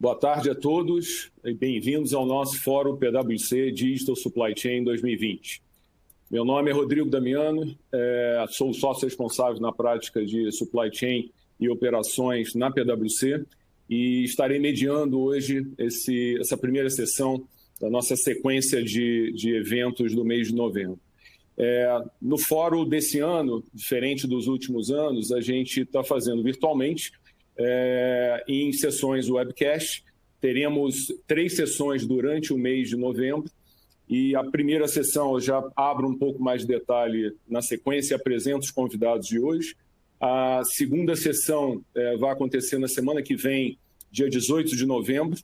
Boa tarde a todos e bem-vindos ao nosso Fórum PwC Digital Supply Chain 2020. Meu nome é Rodrigo Damiano, sou o sócio responsável na prática de Supply Chain e operações na PwC e estarei mediando hoje essa primeira sessão da nossa sequência de eventos do mês de novembro. No fórum desse ano, diferente dos últimos anos, a gente está fazendo virtualmente, em sessões webcast. Teremos 3 sessões durante o mês de novembro e a primeira sessão eu já abro um pouco mais de detalhe na sequência e apresento os convidados de hoje. A segunda sessão vai acontecer na semana que vem, dia 18 de novembro,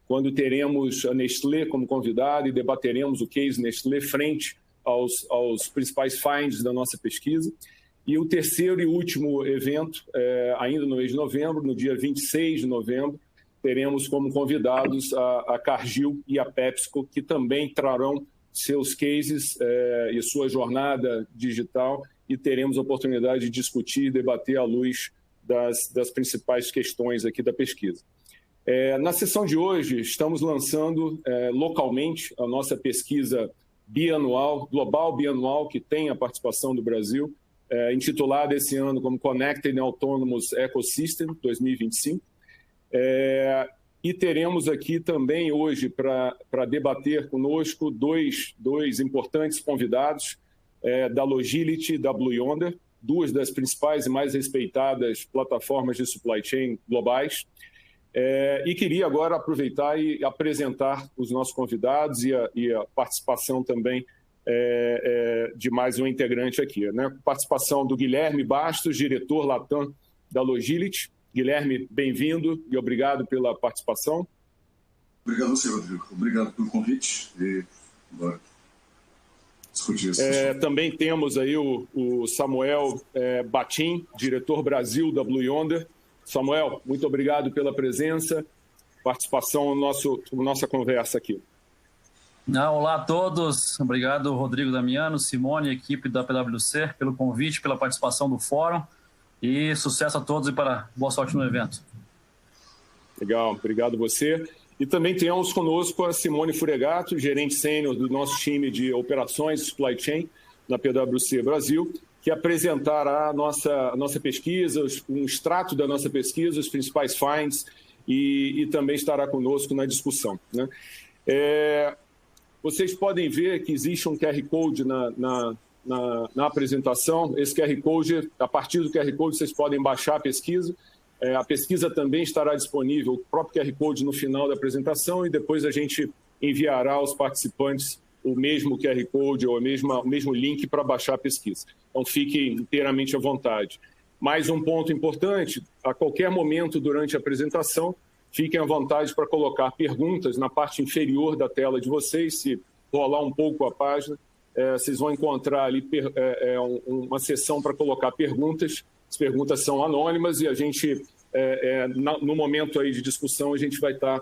quando teremos a Nestlé como convidada e debateremos o case Nestlé frente aos principais finds da nossa pesquisa. E o terceiro e último evento, ainda no mês de novembro, no dia 26 de novembro, teremos como convidados a Cargill e a PepsiCo, que também trarão seus cases e sua jornada digital, e teremos a oportunidade de discutir e debater à luz das principais questões aqui da pesquisa. Na sessão de hoje, estamos lançando localmente a nossa pesquisa bianual, global bianual, que tem a participação do Brasil, intitulada esse ano como Connected Autonomous Ecosystem 2025. E teremos aqui também hoje para debater conosco dois importantes convidados da Logility e da Blue Yonder, 2 das principais e mais respeitadas plataformas de supply chain globais. E queria agora aproveitar e apresentar os nossos convidados e a participação também de mais um integrante aqui, né? Participação do Guilherme Bastos, diretor Latam da Logility. Guilherme, bem-vindo e obrigado pela participação. Obrigado a você, Rodrigo. Obrigado pelo convite e bora discutir isso. Também temos aí o Samuel Batim, diretor Brasil da Blue Yonder. Samuel, muito obrigado pela presença, participação na nossa conversa aqui. Olá a todos, obrigado Rodrigo Damiano, Simone, equipe da PwC, pelo convite, pela participação do fórum e sucesso a todos e boa sorte no evento. Legal, obrigado você. E também temos conosco a Simone Furegato, gerente sênior do nosso time de operações e supply chain na PwC Brasil, que apresentará a nossa pesquisa, um extrato da nossa pesquisa, os principais finds e também estará conosco na discussão, né? Vocês podem ver que existe um QR Code na apresentação. Esse QR Code, a partir do QR Code, vocês podem baixar a pesquisa. A pesquisa também estará disponível, o próprio QR Code, no final da apresentação, e depois a gente enviará aos participantes o mesmo QR Code ou o mesmo link para baixar a pesquisa. Então, fiquem inteiramente à vontade. Mais um ponto importante, a qualquer momento durante a apresentação, fiquem à vontade para colocar perguntas na parte inferior da tela de vocês. Se rolar um pouco a página, vocês vão encontrar ali uma seção para colocar perguntas. As perguntas são anônimas e a gente, no momento aí de discussão, a gente vai estar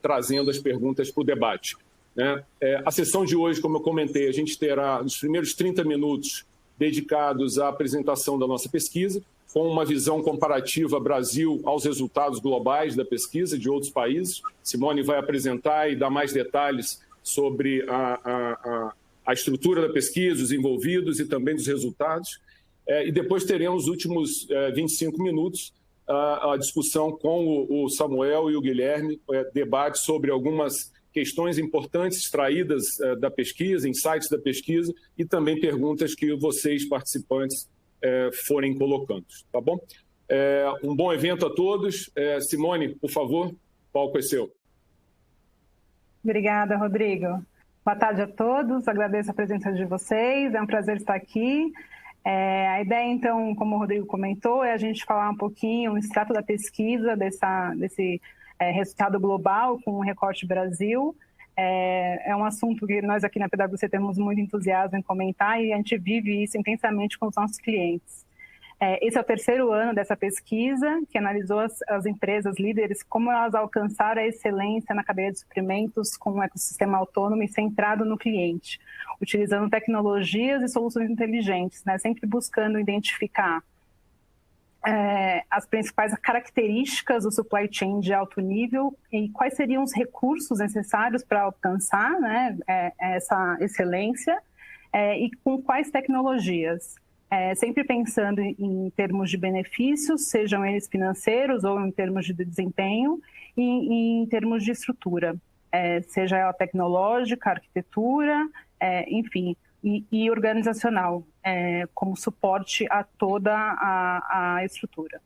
trazendo as perguntas para o debate, né? A sessão de hoje, como eu comentei, a gente terá os primeiros 30 minutos dedicados à apresentação da nossa pesquisa, com uma visão comparativa Brasil aos resultados globais da pesquisa de outros países. Simone vai apresentar e dar mais detalhes sobre a estrutura da pesquisa, os envolvidos e também dos resultados. E depois teremos os últimos 25 minutos a discussão com o Samuel e o Guilherme, debate sobre algumas questões importantes extraídas da pesquisa, insights da pesquisa e também perguntas que vocês, participantes, forem colocando, tá bom? Um bom evento a todos. Simone, por favor, o palco é seu. Obrigada, Rodrigo. Boa tarde a todos, agradeço a presença de vocês, é um prazer estar aqui. A ideia, então, como o Rodrigo comentou, é a gente falar um pouquinho, um extrato da pesquisa desse resultado global com o recorte Brasil. É um assunto que nós aqui na PwC temos muito entusiasmo em comentar e a gente vive isso intensamente com os nossos clientes. Esse é o 3º ano dessa pesquisa, que analisou as empresas líderes, como elas alcançaram a excelência na cadeia de suprimentos com um ecossistema autônomo e centrado no cliente, utilizando tecnologias e soluções inteligentes, né? Sempre buscando identificar as principais características do supply chain de alto nível e quais seriam os recursos necessários para alcançar, né, essa excelência e com quais tecnologias. Sempre pensando em termos de benefícios, sejam eles financeiros ou em termos de desempenho e em termos de estrutura, seja ela tecnológica, arquitetura, enfim, e organizacional, como suporte a toda a estrutura.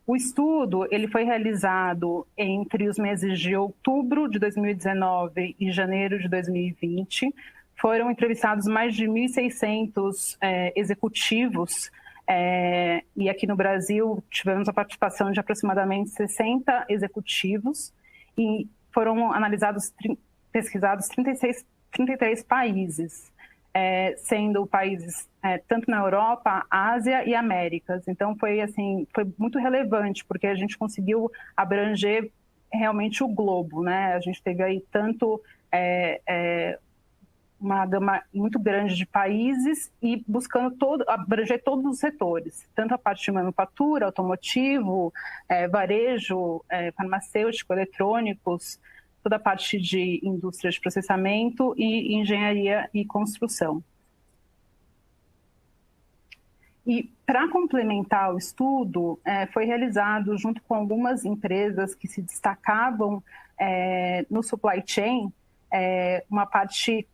O estudo ele foi realizado entre os meses de outubro de 2019 e janeiro de 2020. Foram entrevistados mais de 1.600 executivos e aqui no Brasil tivemos a participação de aproximadamente 60 executivos e foram pesquisados 33 países, sendo países tanto na Europa, Ásia e Américas. Então foi muito relevante, porque a gente conseguiu abranger realmente o globo, né? A gente teve aí tanto uma gama muito grande de países e buscando abranger todos os setores, tanto a parte de manufatura, automotivo, varejo, farmacêutico, eletrônicos, toda a parte de indústria de processamento e engenharia e construção. E para complementar o estudo, foi realizado junto com algumas empresas que se destacavam no supply chain, uma parte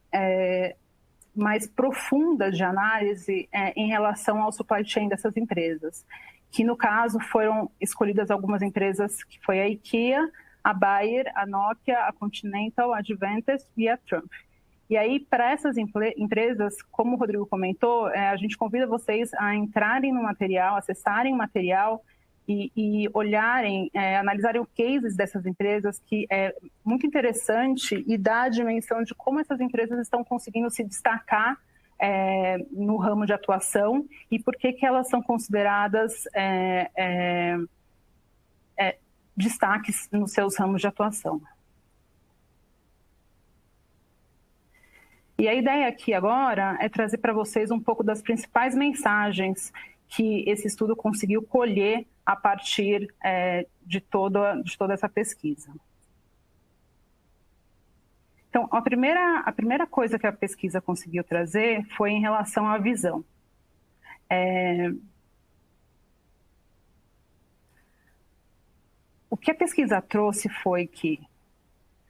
mais profunda de análise em relação ao supply chain dessas empresas, que no caso foram escolhidas algumas empresas, que foi a IKEA, a Bayer, a Nokia, a Continental, a Advantage e a Trump. E aí, para essas empresas, como o Rodrigo comentou, a gente convida vocês a entrarem no material, acessarem o material e olharem, analisarem os cases dessas empresas, que é muito interessante e dá a dimensão de como essas empresas estão conseguindo se destacar no ramo de atuação e por que elas são consideradas destaques nos seus ramos de atuação. E a ideia aqui agora é trazer para vocês um pouco das principais mensagens que esse estudo conseguiu colher a partir de toda essa pesquisa. Então, a primeira coisa que a pesquisa conseguiu trazer foi em relação à visão. O que a pesquisa trouxe foi que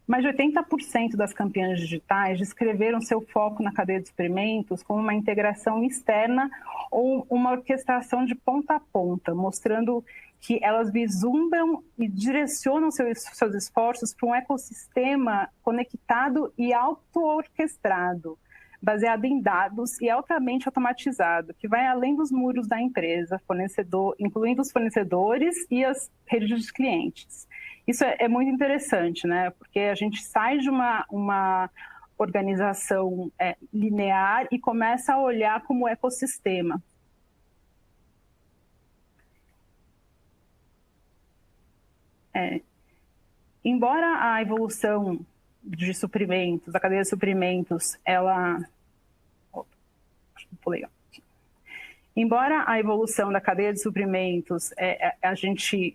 mais de 80% das campeãs digitais descreveram seu foco na cadeia de suprimentos como uma integração externa ou uma orquestração de ponta a ponta, mostrando que elas vislumbram e direcionam seus esforços para um ecossistema conectado e auto-orquestrado, baseado em dados e altamente automatizado, que vai além dos muros da empresa, incluindo os fornecedores e as redes de clientes. Isso é muito interessante, né? Porque a gente sai de uma organização linear e começa a olhar como ecossistema. Embora a evolução de suprimentos, da cadeia de suprimentos, embora a evolução da cadeia de suprimentos, a gente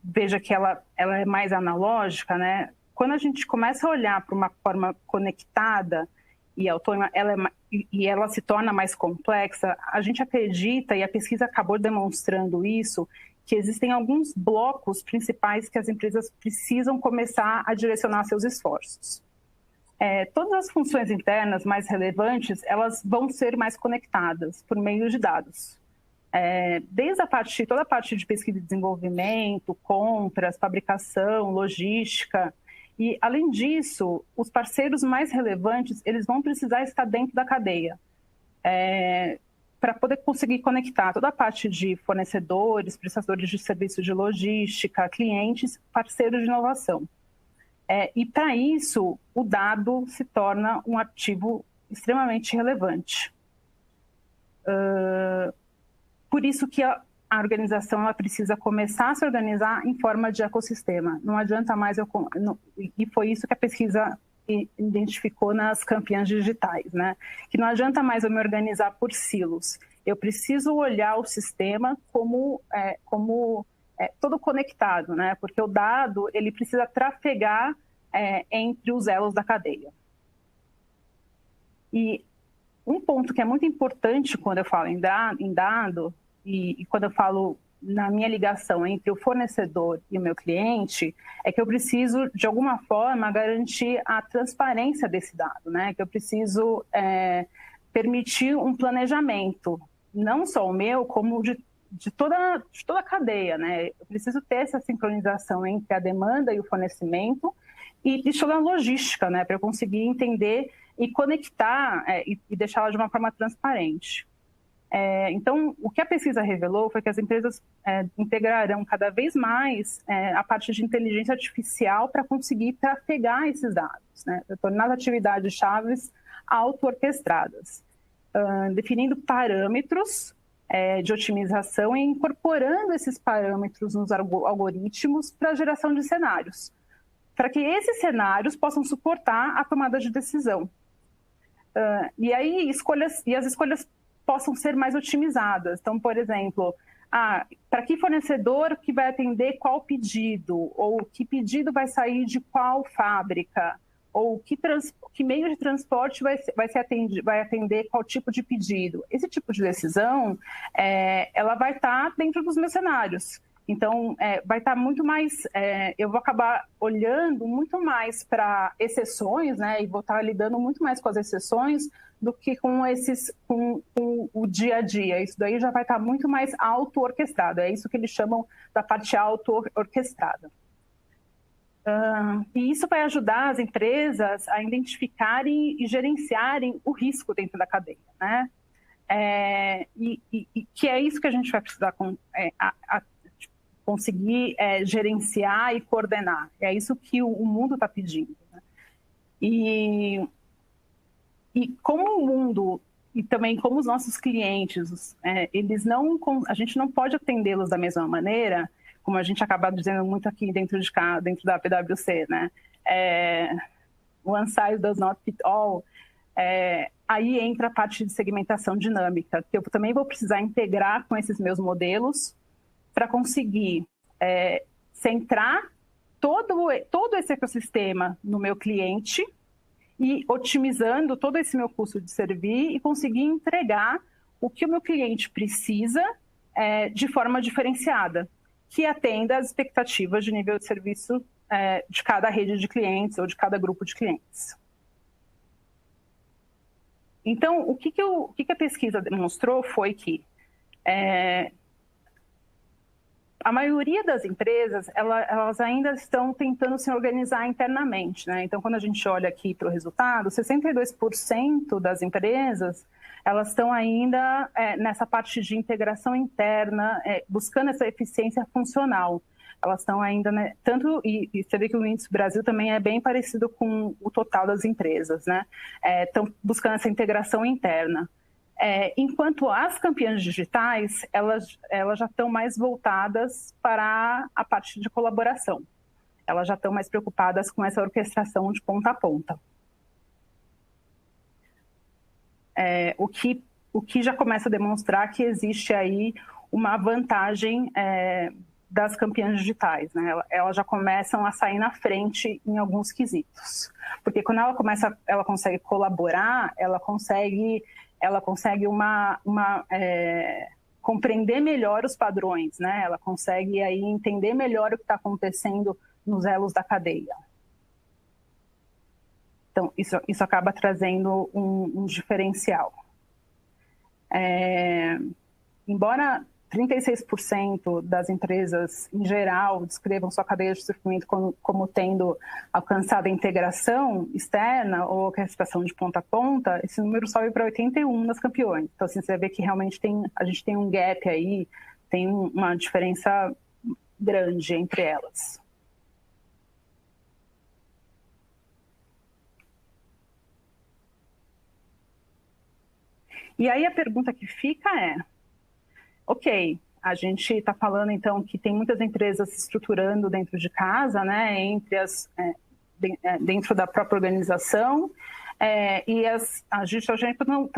veja que ela é mais analógica, né? Quando a gente começa a olhar para uma forma conectada e autônoma, ela se torna mais complexa, a gente acredita, e a pesquisa acabou demonstrando isso, que existem alguns blocos principais que as empresas precisam começar a direcionar seus esforços. Todas as funções internas mais relevantes, elas vão ser mais conectadas por meio de dados. Desde toda a parte de pesquisa e desenvolvimento, compras, fabricação, logística. E, além disso, os parceiros mais relevantes, eles vão precisar estar dentro da cadeia, para poder conseguir conectar toda a parte de fornecedores, prestadores de serviços de logística, clientes, parceiros de inovação. E, para isso, o dado se torna um ativo extremamente relevante. Por isso que a organização ela precisa começar a se organizar em forma de ecossistema. Não adianta mais e foi isso que a pesquisa identificou nas campeãs digitais, né? Que não adianta mais eu me organizar por silos. Eu preciso olhar o sistema como todo conectado, né? Porque o dado ele precisa trafegar entre os elos da cadeia. E um ponto que é muito importante quando eu falo em dado e quando eu falo na minha ligação entre o fornecedor e o meu cliente, é que eu preciso, de alguma forma, garantir a transparência desse dado, né? Que eu preciso permitir um planejamento, não só o meu, como de toda a cadeia, né? Eu preciso ter essa sincronização entre a demanda e o fornecimento e de toda a logística, né? Para eu conseguir entender e conectar e deixá-la de uma forma transparente. Então, o que a pesquisa revelou foi que as empresas integrarão cada vez mais a parte de inteligência artificial para conseguir trafegar esses dados, né? Tornar as atividades chaves auto-orquestradas, definindo parâmetros de otimização e incorporando esses parâmetros nos algoritmos para a geração de cenários, para que esses cenários possam suportar a tomada de decisão. E aí as escolhas possam ser mais otimizadas. Então, por exemplo, para que fornecedor que vai atender qual pedido, ou que pedido vai sair de qual fábrica, ou que meio de transporte vai atender qual tipo de pedido. Esse tipo de decisão, ela vai estar dentro dos meus cenários. Então, vai estar muito mais... eu vou acabar olhando muito mais para exceções, né? E vou estar lidando muito mais com as exceções do que com o dia a dia. Isso daí já vai estar muito mais auto-orquestrado. É isso que eles chamam da parte auto-orquestrada. E isso vai ajudar as empresas a identificarem e gerenciarem o risco dentro da cadeia, né? E que é isso que a gente vai precisar conseguir gerenciar e coordenar. É isso que o mundo está pedindo, né? E como o mundo e também como os nossos clientes, a gente não pode atendê-los da mesma maneira, como a gente acaba dizendo muito aqui dentro da PwC, né? One size does not fit all. Aí entra a parte de segmentação dinâmica, que eu também vou precisar integrar com esses meus modelos para conseguir centrar todo esse ecossistema no meu cliente e otimizando todo esse meu custo de servir e conseguir entregar o que o meu cliente precisa de forma diferenciada, que atenda às expectativas de nível de serviço de cada rede de clientes ou de cada grupo de clientes. Então, o que a pesquisa demonstrou foi que a maioria das empresas, elas ainda estão tentando se organizar internamente, né? Então, quando a gente olha aqui para o resultado, 62% das empresas, elas estão ainda nessa parte de integração interna, buscando essa eficiência funcional. Elas estão ainda, né, e você vê que o índice Brasil também é bem parecido com o total das empresas, né? Estão buscando essa integração interna. Enquanto as campeãs digitais, elas já estão mais voltadas para a parte de colaboração. Elas já estão mais preocupadas com essa orquestração de ponta a ponta. O que já começa a demonstrar que existe aí uma vantagem das campeãs digitais, né? Elas já começam a sair na frente em alguns quesitos. Porque quando ela consegue colaborar, ela consegue compreender melhor os padrões, né? Ela consegue aí entender melhor o que está acontecendo nos elos da cadeia. Então, isso acaba trazendo um diferencial. Embora 36% das empresas, em geral, descrevam sua cadeia de suprimento como tendo alcançado a integração externa ou orquestração de ponta a ponta, esse número sobe para 81% nas campeões. Então, assim, você vê que realmente a gente tem um gap aí, tem uma diferença grande entre elas. E aí a pergunta que fica ok, a gente está falando então que tem muitas empresas se estruturando dentro de casa, né, entre dentro da própria organização, e a gente estão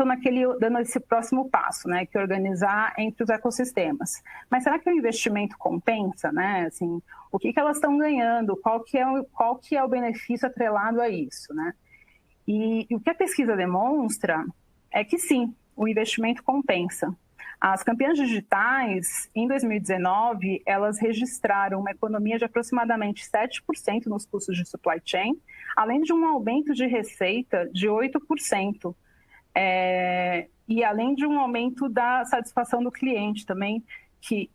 dando esse próximo passo, né, que é organizar entre os ecossistemas. Mas será que o investimento compensa, né? Assim, o que elas estão ganhando? Qual que é o benefício atrelado a isso, né? E o que a pesquisa demonstra é que sim, o investimento compensa. As campeãs digitais, em 2019, elas registraram uma economia de aproximadamente 7% nos custos de supply chain, além de um aumento de receita de 8%, e além de um aumento da satisfação do cliente também, que,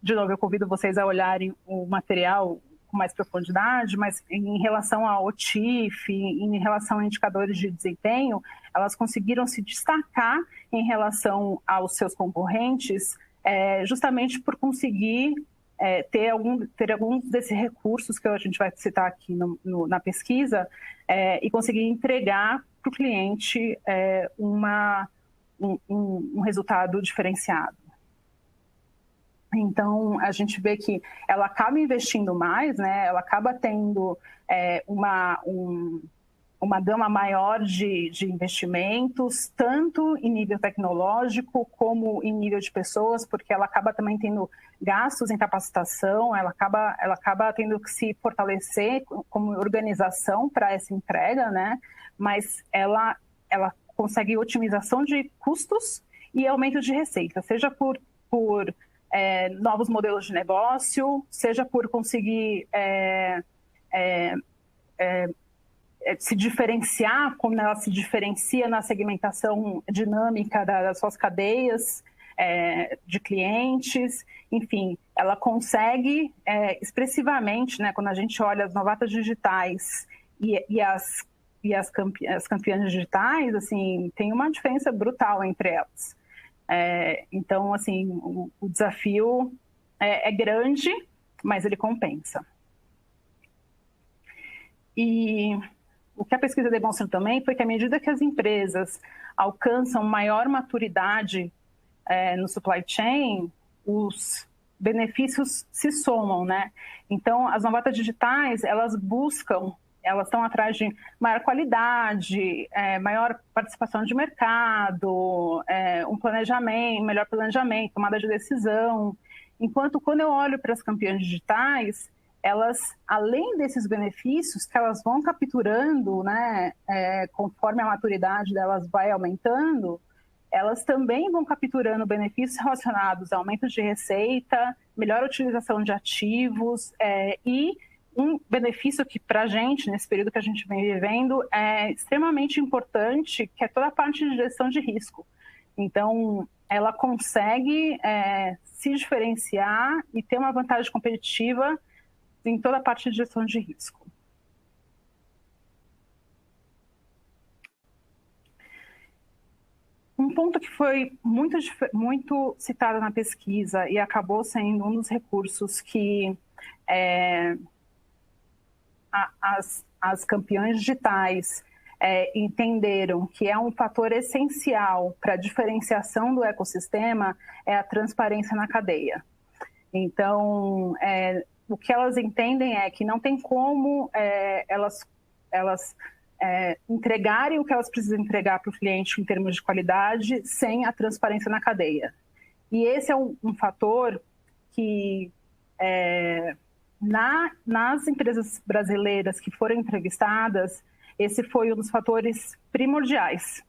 de novo, eu convido vocês a olharem o material com mais profundidade, mas em relação ao OTIF, em relação a indicadores de desempenho, elas conseguiram se destacar em relação aos seus concorrentes, justamente por conseguir ter alguns desses recursos que a gente vai citar aqui na pesquisa, e conseguir entregar para o cliente um resultado diferenciado. Então, a gente vê que ela acaba investindo mais, né? Ela acaba tendo uma gama maior de investimentos, tanto em nível tecnológico como em nível de pessoas, porque ela acaba também tendo gastos em capacitação, ela acaba tendo que se fortalecer como organização para essa entrega, né? Mas ela consegue otimização de custos e aumento de receita, seja por novos modelos de negócio, seja por conseguir se diferenciar, como ela se diferencia na segmentação dinâmica das suas cadeias de clientes. Enfim, ela consegue expressivamente, né, quando a gente olha as novatas digitais e as campeãs digitais, assim, tem uma diferença brutal entre elas. Então, assim, o desafio é grande, mas ele compensa. E o que a pesquisa demonstra também foi que à medida que as empresas alcançam maior maturidade no supply chain, os benefícios se somam, né? Então, as novatas digitais, elas estão atrás de maior qualidade, maior participação de mercado, melhor planejamento, tomada de decisão. Enquanto, quando eu olho para as campeãs digitais, elas, além desses benefícios que elas vão capturando, né, conforme a maturidade delas vai aumentando, elas também vão capturando benefícios relacionados a aumento de receita, melhor utilização de ativos e um benefício que, para a gente, nesse período que a gente vem vivendo, é extremamente importante, que é toda a parte de gestão de risco. Então, ela consegue se diferenciar e ter uma vantagem competitiva em toda a parte de gestão de risco. Um ponto que foi muito citado na pesquisa e acabou sendo um dos recursos que as campeãs digitais entenderam que é um fator essencial para a diferenciação do ecossistema é a transparência na cadeia. Então, o que elas entendem é que não tem como elas entregarem o que elas precisam entregar para o cliente em termos de qualidade sem a transparência na cadeia. E esse é um fator que nas empresas brasileiras que foram entrevistadas, esse foi um dos fatores primordiais.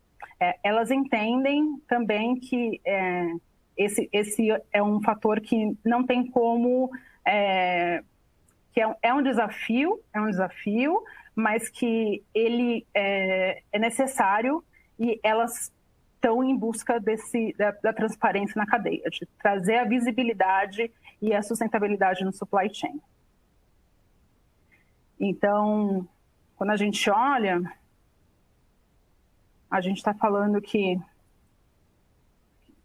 Elas entendem também que esse é um fator que não tem como... que é um desafio, mas que ele é necessário e elas estão em busca da transparência na cadeia, de trazer a visibilidade e a sustentabilidade no supply chain. Então, quando a gente olha, a gente está falando que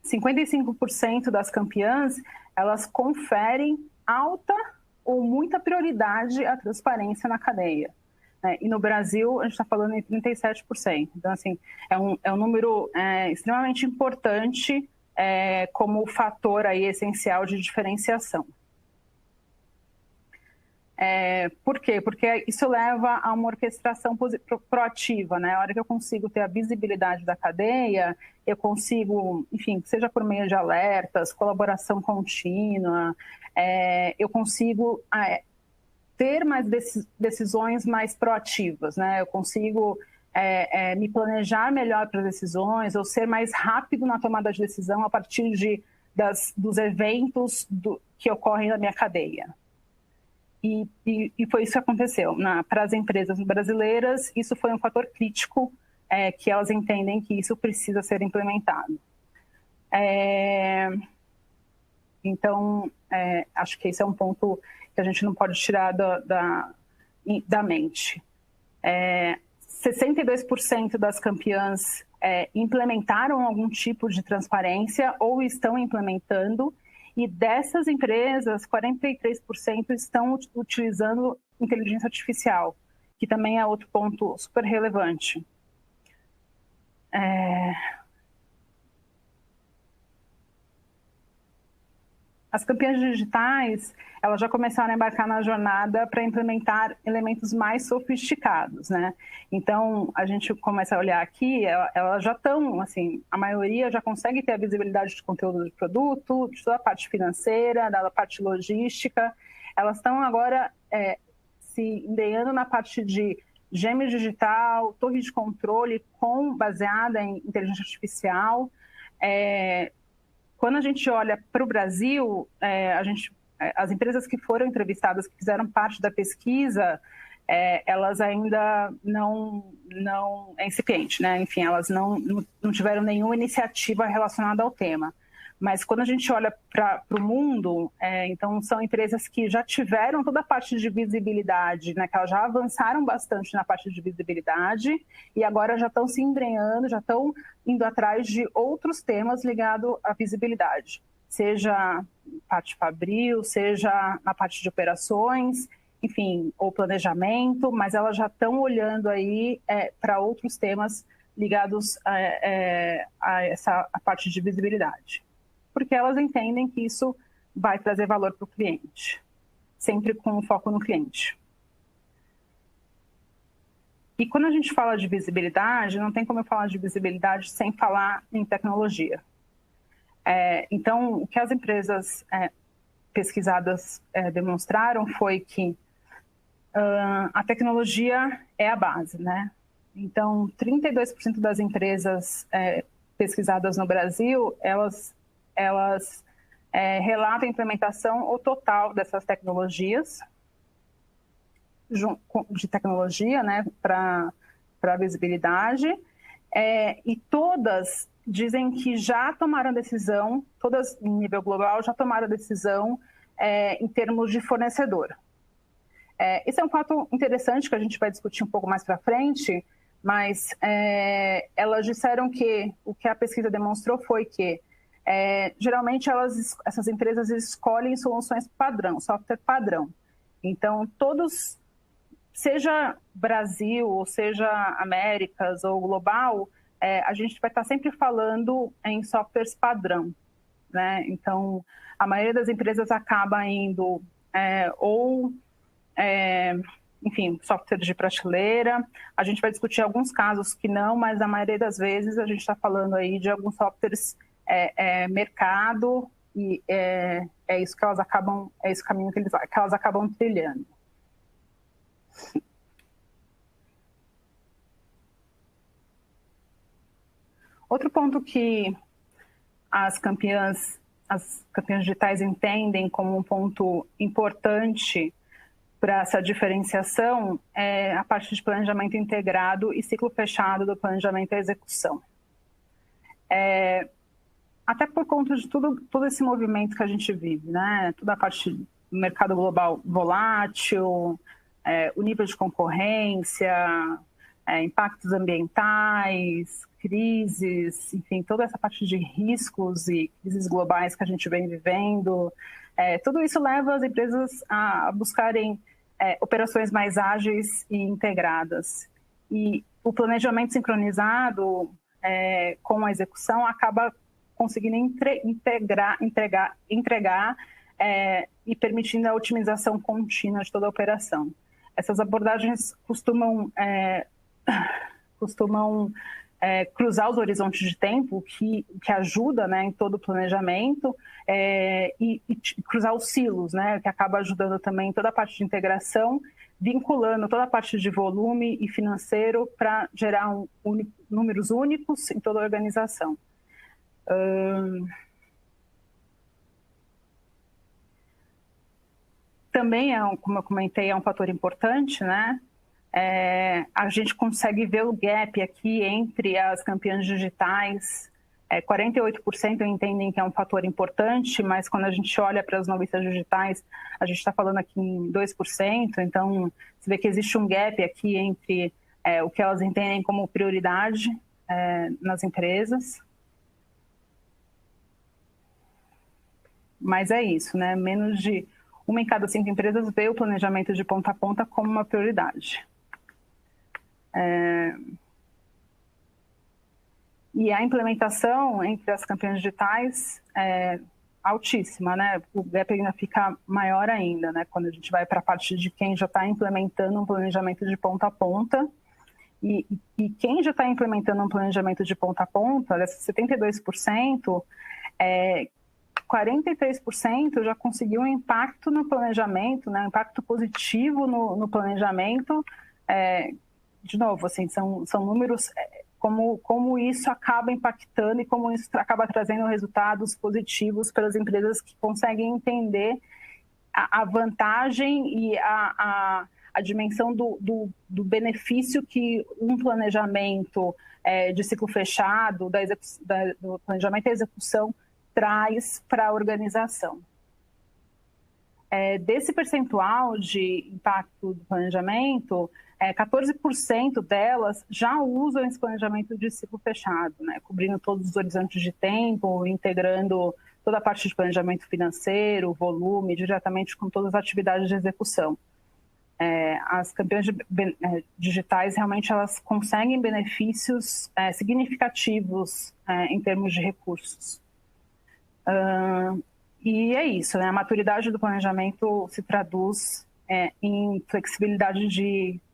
55% das campeãs, elas conferem alta ou muita prioridade à transparência na cadeia. E no Brasil, a gente está falando em 37%. Então, assim, é um número extremamente importante como fator aí essencial de diferenciação. Por quê? Porque isso leva a uma orquestração proativa, né? A hora que eu consigo ter a visibilidade da cadeia, eu consigo, enfim, seja por meio de alertas, colaboração contínua, eu consigo ter mais decisões mais proativas, né? Eu consigo me planejar melhor para as decisões, ou ser mais rápido na tomada de decisão a partir dos eventos que ocorrem na minha cadeia. E foi isso que aconteceu. Para as empresas brasileiras, isso foi um fator crítico, que elas entendem que isso precisa ser implementado. Então, acho que esse é um ponto que a gente não pode tirar da mente. 62% das campeãs implementaram algum tipo de transparência ou estão implementando, e dessas empresas, 43% estão utilizando inteligência artificial, que também é outro ponto super relevante. As campeãs digitais, elas já começaram a embarcar na jornada para implementar elementos mais sofisticados, né? Então, a gente começa a olhar aqui, elas já estão, assim, a maioria já consegue ter a visibilidade de conteúdo de produto, de toda a parte financeira, da parte logística. Elas estão agora se empenhando na parte de gêmeo digital, torre de controle baseada em inteligência artificial. Quando a gente olha para o Brasil, as empresas que foram entrevistadas, que fizeram parte da pesquisa, elas ainda não é incipiente, né? Enfim, elas não tiveram nenhuma iniciativa relacionada ao tema. Mas quando a gente olha para o mundo, então são empresas que já tiveram toda a parte de visibilidade, né, que elas já avançaram bastante na parte de visibilidade e agora já estão se embrenhando, já estão indo atrás de outros temas ligados à visibilidade, seja parte fabril, seja na parte de operações, enfim, ou planejamento, mas elas já estão olhando aí para outros temas ligados a essa parte de visibilidade, porque elas entendem que isso vai trazer valor para o cliente, sempre com foco no cliente. E quando a gente fala de visibilidade, não tem como eu falar de visibilidade sem falar em tecnologia. Então, o que as empresas pesquisadas demonstraram foi que a tecnologia é a base, né? Então, 32% das empresas pesquisadas no Brasil, elas relatam a implementação ou total dessas tecnologias, de tecnologia, né, para visibilidade, e todas dizem que já tomaram decisão, todas em nível global já tomaram decisão em termos de fornecedor. Esse é um fato interessante que a gente vai discutir um pouco mais para frente, mas elas disseram que o que a pesquisa demonstrou foi que geralmente essas empresas escolhem soluções padrão, software padrão. Então, todos, seja Brasil, ou seja Américas ou global, a gente vai estar sempre falando em softwares padrão, né? Então, a maioria das empresas acaba indo enfim, software de prateleira. A gente vai discutir alguns casos que não, mas a maioria das vezes a gente está falando aí de alguns softwares mercado, e é isso que elas acabam, é esse caminho que elas acabam trilhando. Outro ponto que as campeãs digitais entendem como um ponto importante para essa diferenciação é a parte de planejamento integrado e ciclo fechado do planejamento e execução. Até por conta de todo esse movimento que a gente vive, né? Toda a parte do mercado global volátil, o nível de concorrência, impactos ambientais, crises, enfim, toda essa parte de riscos e crises globais que a gente vem vivendo, tudo isso leva as empresas a buscarem operações mais ágeis e integradas. E o planejamento sincronizado com a execução acaba conseguindo entregar e permitindo a otimização contínua de toda a operação. Essas abordagens costumam cruzar os horizontes de tempo, que ajuda, né, em todo o planejamento, e cruzar os silos, né, que acaba ajudando também em toda a parte de integração, vinculando toda a parte de volume e financeiro para gerar números únicos em toda a organização. Também, como eu comentei, é um fator importante, né? A gente consegue ver o gap aqui entre as campeãs digitais. 48% entendem que é um fator importante, mas quando a gente olha para as noviças digitais, a gente está falando aqui em 2%, então você vê que existe um gap aqui entre o que elas entendem como prioridade nas empresas. Mas é isso, né? Menos de 1 em cada 5 empresas vê o planejamento de ponta a ponta como uma prioridade. E a implementação entre as campeãs digitais é altíssima, né? O gap ainda fica maior ainda, né? Quando a gente vai para a parte de quem já está implementando um planejamento de ponta a ponta. E quem já está implementando um planejamento de ponta a ponta, dessas 72%, 43% já conseguiu um impacto no planejamento, né? Um impacto positivo no planejamento. De novo, assim, são números, como isso acaba impactando e como isso acaba trazendo resultados positivos para as empresas que conseguem entender a vantagem e a dimensão do benefício que um planejamento de ciclo fechado, do planejamento e execução, traz para a organização. Desse percentual de impacto do planejamento, 14% delas já usam esse planejamento de ciclo fechado, né? Cobrindo todos os horizontes de tempo, integrando toda a parte de planejamento financeiro, volume, diretamente com todas as atividades de execução. As campeãs digitais, realmente, elas conseguem benefícios significativos em termos de recursos. E é isso, né? A maturidade do planejamento se traduz em flexibilidade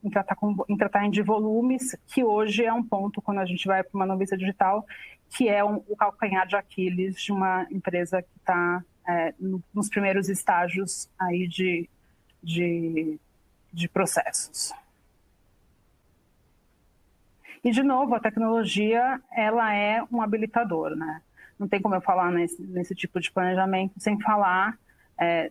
em tratar de volumes, que hoje é um ponto, quando a gente vai para uma noviça digital, que é o calcanhar de Aquiles de uma empresa que está nos primeiros estágios aí de processos. E, de novo, a tecnologia, ela é um habilitador, né? Não tem como eu falar nesse tipo de planejamento sem falar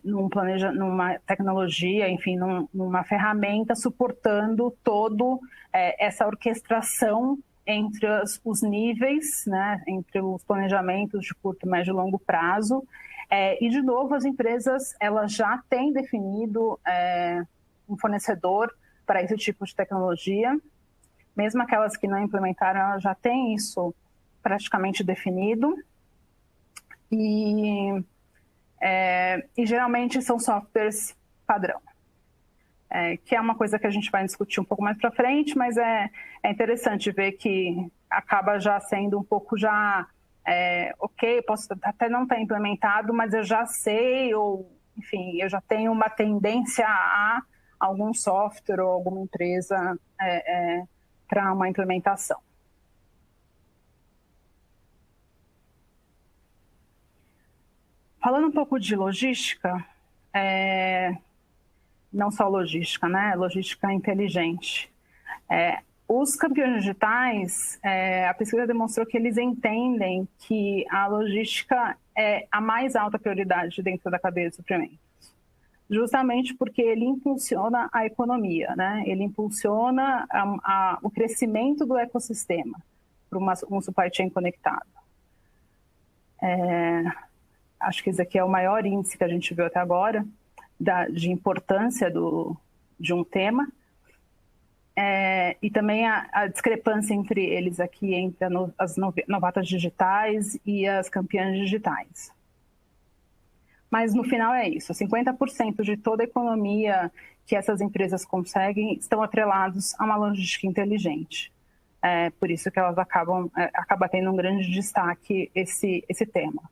numa tecnologia, enfim, numa ferramenta suportando toda essa orquestração entre os níveis, né, entre os planejamentos de curto, médio e longo prazo. E, de novo, as empresas elas já têm definido um fornecedor para esse tipo de tecnologia. Mesmo aquelas que não implementaram, elas já têm isso praticamente definido. E geralmente são softwares padrão, que é uma coisa que a gente vai discutir um pouco mais para frente, mas é interessante ver que acaba já sendo um pouco ok, posso até não estar implementado, mas eu já sei, ou enfim, eu já tenho uma tendência a algum software ou alguma empresa para uma implementação. Falando um pouco de logística, não só logística, né? Logística inteligente. Os campeões digitais, a pesquisa demonstrou que eles entendem que a logística é a mais alta prioridade dentro da cadeia de suprimentos, justamente porque ele impulsiona a economia, né? Ele impulsiona o crescimento do ecossistema para um supply chain conectado. Acho que esse aqui é o maior índice que a gente viu até agora de importância de um tema. E também a discrepância entre eles aqui, entre as novatas digitais e as campeãs digitais. Mas no final é isso, 50% de toda a economia que essas empresas conseguem estão atrelados a uma logística inteligente. Por isso que elas acaba tendo um grande destaque esse tema.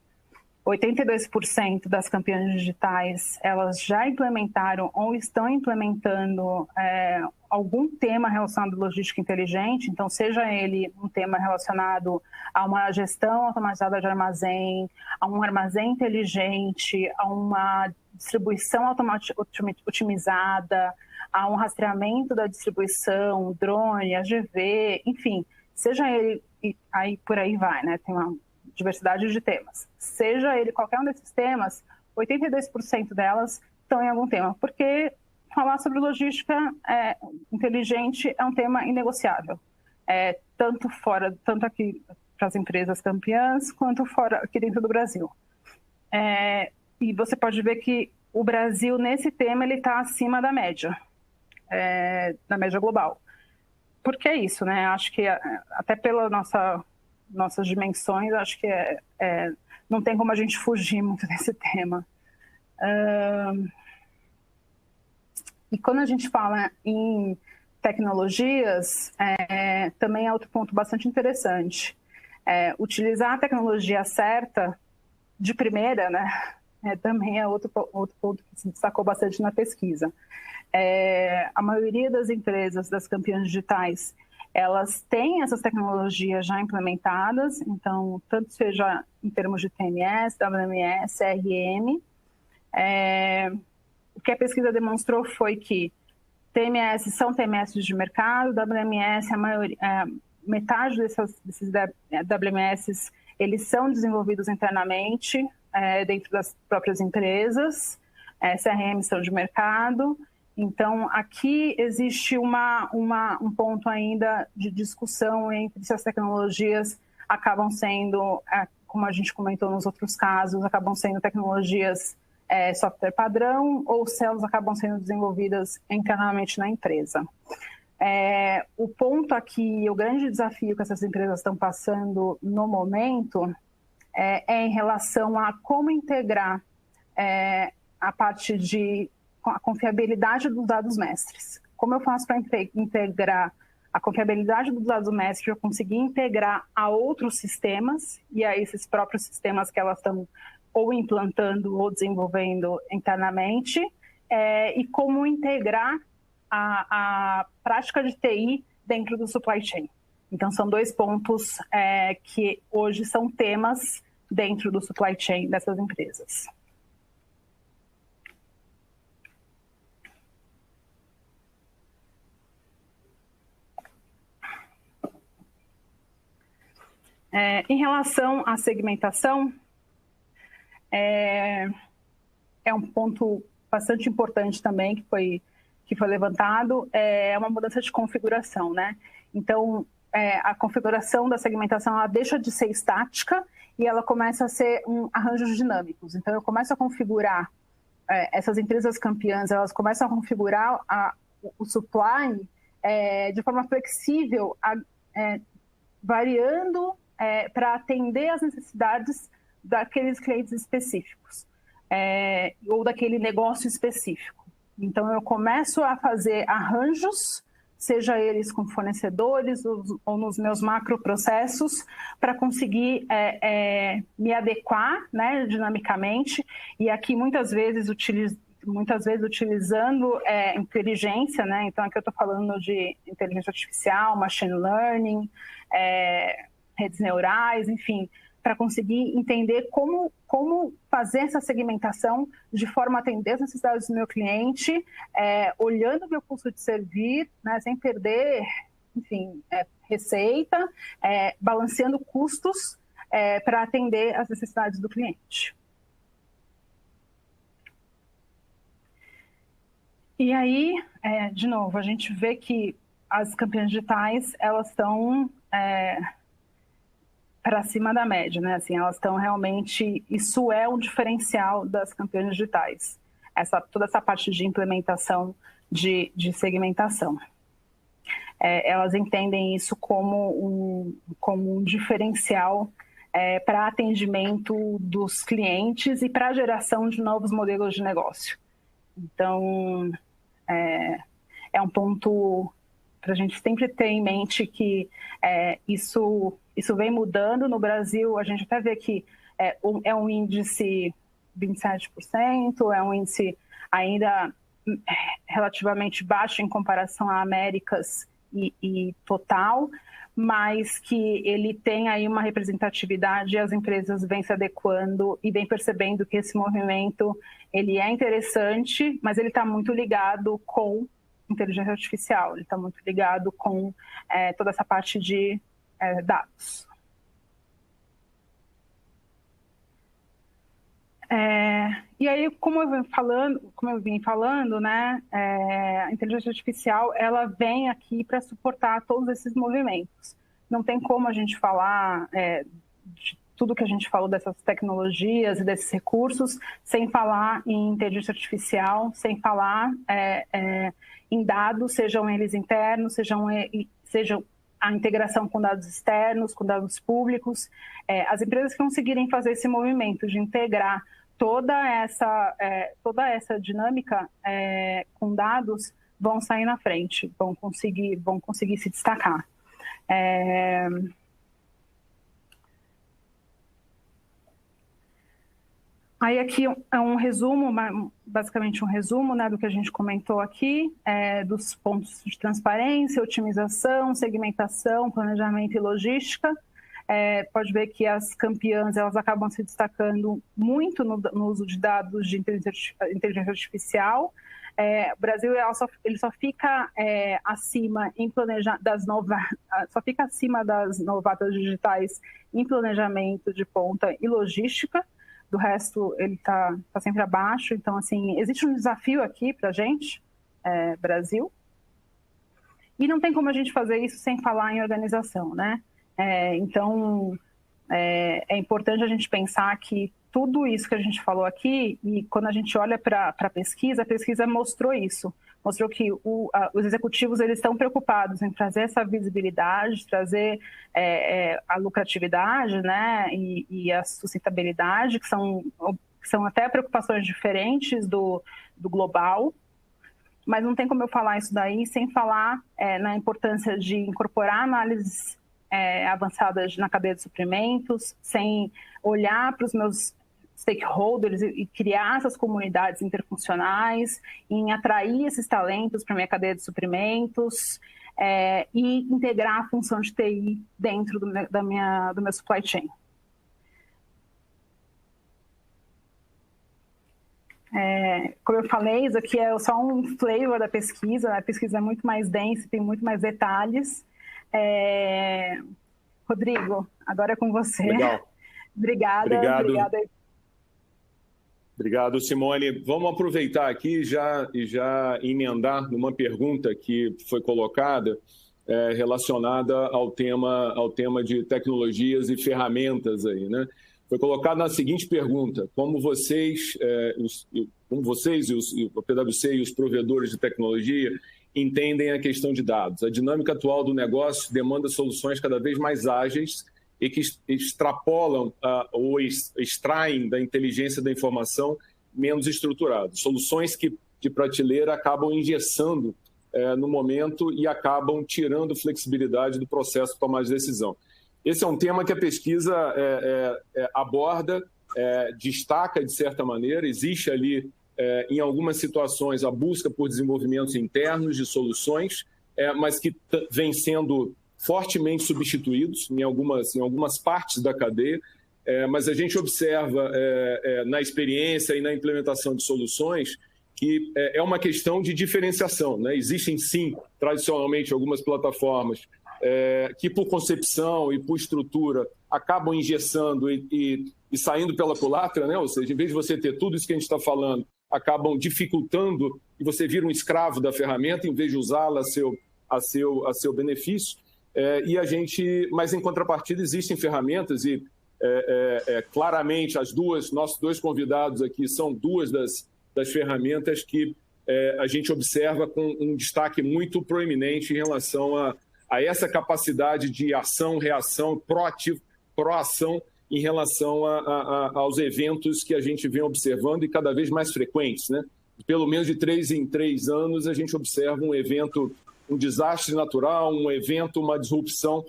82% das campeãs digitais, elas já implementaram ou estão implementando algum tema relacionado à logística inteligente, então seja ele um tema relacionado a uma gestão automatizada de armazém, a um armazém inteligente, a uma distribuição otimizada, a um rastreamento da distribuição, drone, AGV, enfim, seja ele, aí por aí vai, né? Tem uma diversidade de temas. Seja ele qualquer um desses temas, 82% delas estão em algum tema, porque falar sobre logística inteligente é um tema inegociável, tanto aqui para as empresas campeãs, quanto fora aqui dentro do Brasil. E você pode ver que o Brasil, nesse tema, ele está acima da média global. Por que isso, né? Acho que até pela nossas dimensões, acho que não tem como a gente fugir muito desse tema. E quando a gente fala em tecnologias, também é outro ponto bastante interessante. Utilizar a tecnologia certa, de primeira, né, também é outro ponto que se destacou bastante na pesquisa. A maioria das empresas, das campeãs digitais, elas têm essas tecnologias já implementadas, então, tanto seja em termos de TMS, WMS, CRM. O que a pesquisa demonstrou foi que TMS são TMS de mercado, WMS, metade desses WMS, eles são desenvolvidos internamente, dentro das próprias empresas, CRM são de mercado. Então, aqui existe um ponto ainda de discussão entre se as tecnologias acabam sendo, como a gente comentou nos outros casos, acabam sendo tecnologias software padrão ou se elas acabam sendo desenvolvidas internamente na empresa. O ponto aqui, o grande desafio que essas empresas estão passando no momento é em relação a como integrar a parte de a confiabilidade dos dados mestres. Como eu faço para integrar a confiabilidade dos dados mestres, eu conseguir integrar a outros sistemas e a esses próprios sistemas que elas estão ou implantando ou desenvolvendo internamente, e como integrar a prática de TI dentro do supply chain. Então, são dois pontos que hoje são temas dentro do supply chain dessas empresas. Em relação à segmentação, é um ponto bastante importante também que foi levantado, é uma mudança de configuração, né? Então, a configuração da segmentação, ela deixa de ser estática e ela começa a ser arranjos dinâmicos. Então, eu começo a configurar, essas empresas campeãs, elas começam a configurar o supply de forma flexível, variando para atender às necessidades daqueles clientes específicos, ou daquele negócio específico. Então, eu começo a fazer arranjos, seja eles com fornecedores ou nos meus macroprocessos, para conseguir me adequar, né, dinamicamente, e aqui muitas vezes utilizando inteligência, né? Então, aqui eu estou falando de inteligência artificial, machine learning, redes neurais, enfim, para conseguir entender como fazer essa segmentação de forma a atender as necessidades do meu cliente, olhando o meu custo de servir, né, sem perder, enfim, receita, balanceando custos para atender as necessidades do cliente. E aí, de novo, a gente vê que as campeãs digitais, elas estão para cima da média, né? Assim, elas estão realmente... Isso é um diferencial das campeãs digitais. Toda essa parte de implementação de segmentação. Elas entendem isso como um diferencial para atendimento dos clientes e para a geração de novos modelos de negócio. Então, é um ponto para a gente sempre ter em mente que isso vem mudando. No Brasil, a gente até vê que é um índice 27%, é um índice ainda relativamente baixo em comparação a Américas e total, mas que ele tem aí uma representatividade e as empresas vêm se adequando e vêm percebendo que esse movimento ele é interessante, mas ele está muito ligado com inteligência artificial, ele está muito ligado com toda essa parte de dados. E aí, como eu vim falando, né, a inteligência artificial ela vem aqui para suportar todos esses movimentos. Não tem como a gente falar de tudo que a gente falou dessas tecnologias e desses recursos sem falar em inteligência artificial, sem falar em dados, sejam eles internos, sejam a integração com dados externos, com dados públicos. As empresas que conseguirem fazer esse movimento de integrar toda essa dinâmica com dados vão sair na frente, vão conseguir se destacar. Aí aqui é um resumo, basicamente um resumo, né, do que a gente comentou aqui, dos pontos de transparência, otimização, segmentação, planejamento e logística. Pode ver que as campeãs elas acabam se destacando muito no uso de dados de inteligência artificial. O Brasil ele só fica acima das novatas digitais em planejamento de ponta e logística. Do resto, ele está sempre abaixo. Então, assim, existe um desafio aqui para a gente, Brasil. E não tem como a gente fazer isso sem falar em organização, né? Então, é importante a gente pensar que tudo isso que a gente falou aqui, e quando a gente olha para a pesquisa mostrou isso. Mostrou que os executivos eles estão preocupados em trazer essa visibilidade, trazer a lucratividade, né, e a sustentabilidade, que são até preocupações diferentes do global. Mas não tem como eu falar isso daí sem falar na importância de incorporar análises avançadas na cadeia de suprimentos, sem olhar para os meus stakeholders e criar essas comunidades interfuncionais, em atrair esses talentos para a minha cadeia de suprimentos e integrar a função de TI dentro do meu supply chain. Como eu falei, isso aqui é só um flavor da pesquisa, a pesquisa é muito mais densa, tem muito mais detalhes. Rodrigo, agora é com você. Legal. Obrigada. Obrigado, Simone. Vamos aproveitar aqui e já emendar numa pergunta que foi colocada relacionada ao tema de tecnologias e ferramentas aí, né? Foi colocada na seguinte pergunta: como vocês e o PwC e os provedores de tecnologia entendem a questão de dados? A dinâmica atual do negócio demanda soluções cada vez mais ágeis e que extrapolam ou extraem da inteligência da informação menos estruturadas. Soluções que, de prateleira, acabam engessando no momento e acabam tirando flexibilidade do processo de tomar de decisão. Esse é um tema que a pesquisa aborda, destaca de certa maneira. Existe ali, em algumas situações, a busca por desenvolvimentos internos de soluções, mas que vem sendo fortemente substituídos em algumas partes da cadeia, mas a gente observa na experiência e na implementação de soluções que é uma questão de diferenciação, né? Existem, sim, tradicionalmente, algumas plataformas que, por concepção e por estrutura, acabam engessando e saindo pela culatra, né? Ou seja, em vez de você ter tudo isso que a gente está falando, acabam dificultando e você vira um escravo da ferramenta em vez de usá-la a seu benefício. Mas em contrapartida existem ferramentas e claramente nossos dois convidados aqui são duas das ferramentas que a gente observa com um destaque muito proeminente em relação a essa capacidade de ação, reação, proação em relação aos eventos que a gente vem observando e cada vez mais frequentes, né? Pelo menos de 3 em 3 anos a gente observa um evento, um desastre natural, um evento, uma disrupção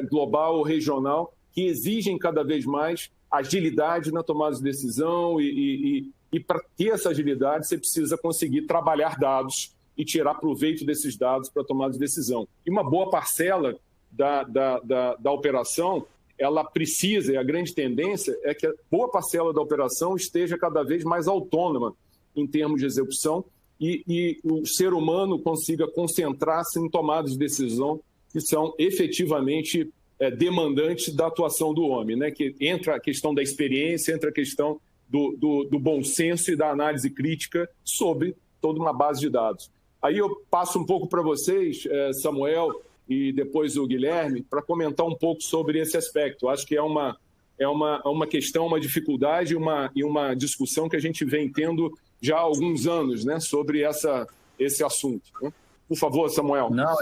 global ou regional, que exigem cada vez mais agilidade na tomada de decisão e para ter essa agilidade você precisa conseguir trabalhar dados e tirar proveito desses dados para tomada de decisão. E uma boa parcela da operação, ela precisa, e a grande tendência é que a boa parcela da operação esteja cada vez mais autônoma em termos de execução e o ser humano consiga concentrar-se em tomadas de decisão que são efetivamente demandantes da atuação do homem, né? Que entra a questão da experiência, entra a questão do bom senso e da análise crítica sobre toda uma base de dados. Aí eu passo um pouco para vocês, Samuel, e depois o Guilherme, para comentar um pouco sobre esse aspecto. Acho que é uma questão, uma dificuldade e uma discussão que a gente vem tendo já há alguns anos, né, sobre esse assunto. Né? Por favor, Samuel. Não,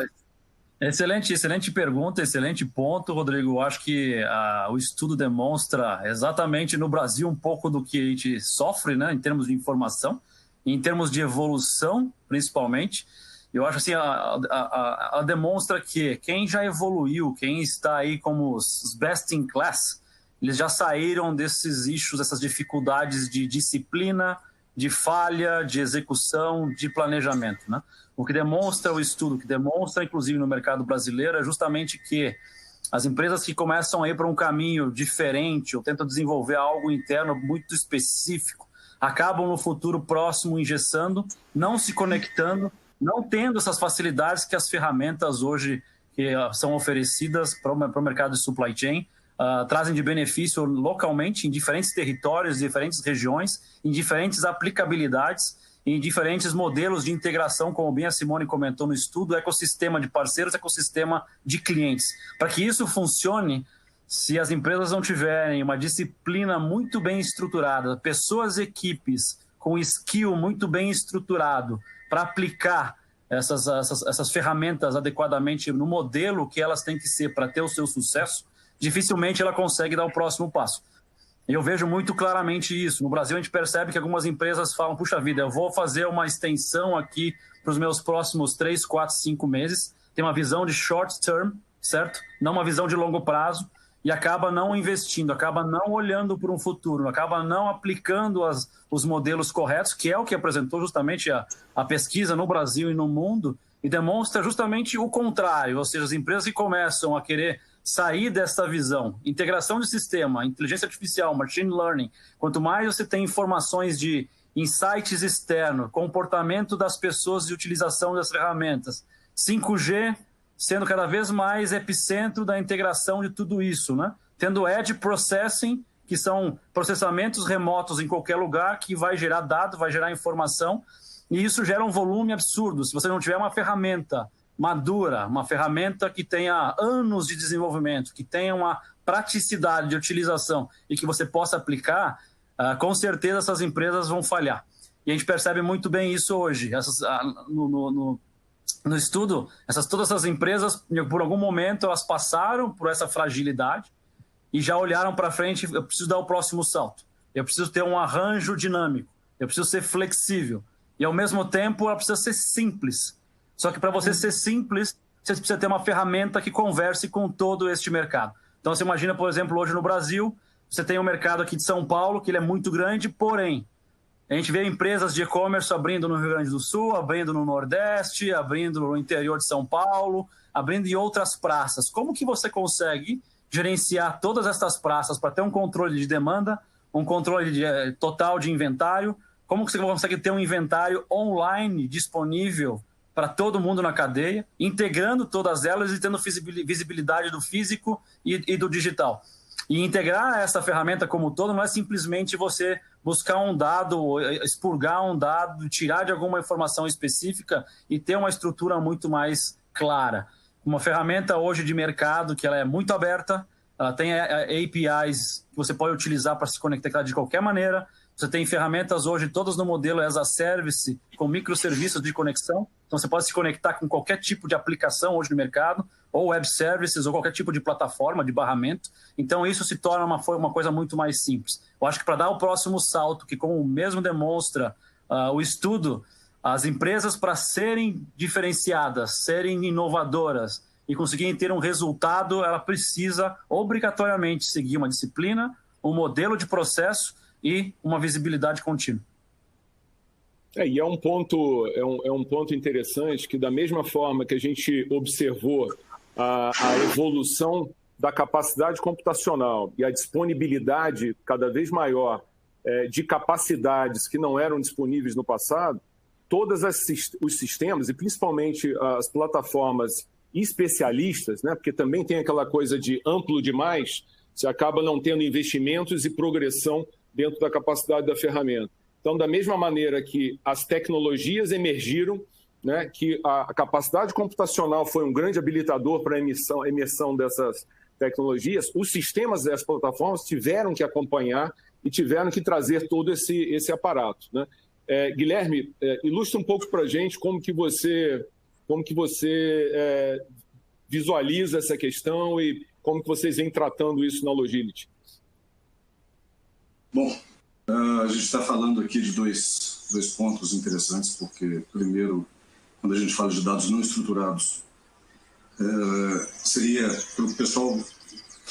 excelente pergunta, excelente ponto, Rodrigo. Eu acho que o estudo demonstra exatamente no Brasil um pouco do que a gente sofre, né, em termos de informação, em termos de evolução, principalmente. Eu acho assim, ela demonstra que quem já evoluiu, quem está aí como os best in class, eles já saíram desses issues, dessas dificuldades de disciplina, de falha, de execução, de planejamento, né? O que demonstra o estudo, que demonstra inclusive no mercado brasileiro, é justamente que as empresas que começam a ir para um caminho diferente ou tentam desenvolver algo interno muito específico, acabam no futuro próximo engessando, não se conectando, não tendo essas facilidades que as ferramentas hoje que são oferecidas para o mercado de supply chain trazem de benefício localmente em diferentes territórios, diferentes regiões, em diferentes aplicabilidades, em diferentes modelos de integração, como bem a Simone comentou no estudo, ecossistema de parceiros, ecossistema de clientes. Para que isso funcione, se as empresas não tiverem uma disciplina muito bem estruturada, pessoas e equipes com skill muito bem estruturado para aplicar essas ferramentas adequadamente no modelo que elas têm que ser para ter o seu sucesso, dificilmente ela consegue dar o próximo passo. E eu vejo muito claramente isso. No Brasil a gente percebe que algumas empresas falam, puxa vida, eu vou fazer uma extensão aqui para os meus próximos 3, 4, 5 meses, tem uma visão de short term, certo? Não uma visão de longo prazo, e acaba não investindo, acaba não olhando para um futuro, acaba não aplicando os modelos corretos, que é o que apresentou justamente a pesquisa no Brasil e no mundo, e demonstra justamente o contrário, ou seja, as empresas que começam a querer sair dessa visão, integração de sistema, inteligência artificial, machine learning, quanto mais você tem informações de insights externos, comportamento das pessoas e utilização das ferramentas, 5G sendo cada vez mais epicentro da integração de tudo isso, né? Tendo edge processing, que são processamentos remotos em qualquer lugar, que vai gerar dado, vai gerar informação, e isso gera um volume absurdo. Se você não tiver uma ferramenta madura, uma ferramenta que tenha anos de desenvolvimento, que tenha uma praticidade de utilização e que você possa aplicar, com certeza essas empresas vão falhar. E a gente percebe muito bem isso hoje. No estudo, todas essas empresas, por algum momento, elas passaram por essa fragilidade e já olharam para frente, eu preciso dar o próximo salto, eu preciso ter um arranjo dinâmico, eu preciso ser flexível e, ao mesmo tempo, ela precisa ser simples. Só que para você ser simples, você precisa ter uma ferramenta que converse com todo este mercado. Então, você imagina, por exemplo, hoje no Brasil, você tem um mercado aqui de São Paulo, que ele é muito grande, porém, a gente vê empresas de e-commerce abrindo no Rio Grande do Sul, abrindo no Nordeste, abrindo no interior de São Paulo, abrindo em outras praças. Como que você consegue gerenciar todas essas praças para ter um controle de demanda, um controle total de inventário? Como que você consegue ter um inventário online disponível para todo mundo na cadeia, integrando todas elas e tendo visibilidade do físico e do digital? E integrar essa ferramenta como um todo não é simplesmente você buscar um dado, expurgar um dado, tirar de alguma informação específica e ter uma estrutura muito mais clara. Uma ferramenta hoje de mercado que ela é muito aberta, ela tem APIs que você pode utilizar para se conectar de qualquer maneira. Você tem ferramentas hoje todas no modelo as a service, com microserviços de conexão. Então você pode se conectar com qualquer tipo de aplicação hoje no mercado, ou web services, ou qualquer tipo de plataforma de barramento. Então isso se torna uma coisa muito mais simples. Eu acho que para dar o próximo salto, que como mesmo demonstra o estudo, as empresas para serem diferenciadas, serem inovadoras e conseguirem ter um resultado, ela precisa obrigatoriamente seguir uma disciplina, um modelo de processo e uma visibilidade contínua. E é um ponto interessante que, da mesma forma que a gente observou a evolução da capacidade computacional e a disponibilidade cada vez maior de capacidades que não eram disponíveis no passado, todos os sistemas, e principalmente as plataformas especialistas, né, porque também tem aquela coisa de amplo demais, você acaba não tendo investimentos e progressão dentro da capacidade da ferramenta. Então, da mesma maneira que as tecnologias emergiram, né, que a capacidade computacional foi um grande habilitador para a emersão dessas tecnologias, os sistemas das plataformas tiveram que acompanhar e tiveram que trazer todo esse aparato, né? Guilherme, ilustra um pouco para a gente como que você visualiza essa questão e como que vocês vêm tratando isso na Logility. Bom, a gente está falando aqui de dois pontos interessantes, porque, primeiro, quando a gente fala de dados não estruturados, seria, para o pessoal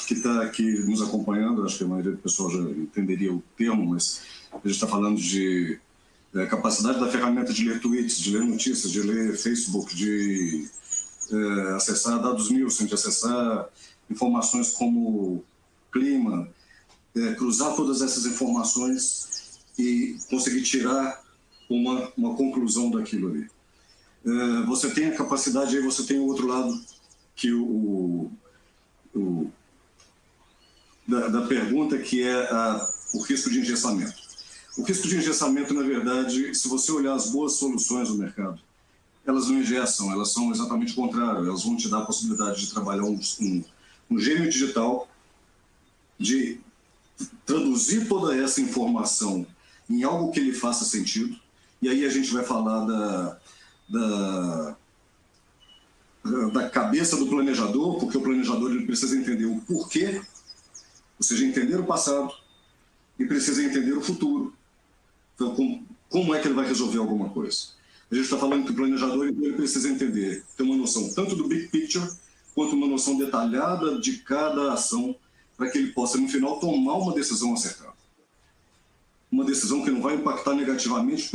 que está aqui nos acompanhando, acho que a maioria do pessoal já entenderia o termo, mas a gente está falando de capacidade da ferramenta de ler tweets, de ler notícias, de ler Facebook, de acessar dados Nielsen, de acessar informações como clima, cruzar todas essas informações e conseguir tirar uma conclusão daquilo ali. Você tem a capacidade, aí você tem o outro lado que da pergunta, que é o risco de engessamento. O risco de engessamento, na verdade, se você olhar as boas soluções do mercado, elas não engessam, elas são exatamente o contrário, elas vão te dar a possibilidade de trabalhar um gênio digital, de traduzir toda essa informação em algo que lhe faça sentido, e aí a gente vai falar da cabeça do planejador, porque o planejador ele precisa entender o porquê, ou seja, entender o passado, e precisa entender o futuro. Então, como é que ele vai resolver alguma coisa? A gente está falando que o planejador ele precisa entender, ter uma noção tanto do big picture, quanto uma noção detalhada de cada ação, para que ele possa, no final, tomar uma decisão acertada. Uma decisão que não vai impactar negativamente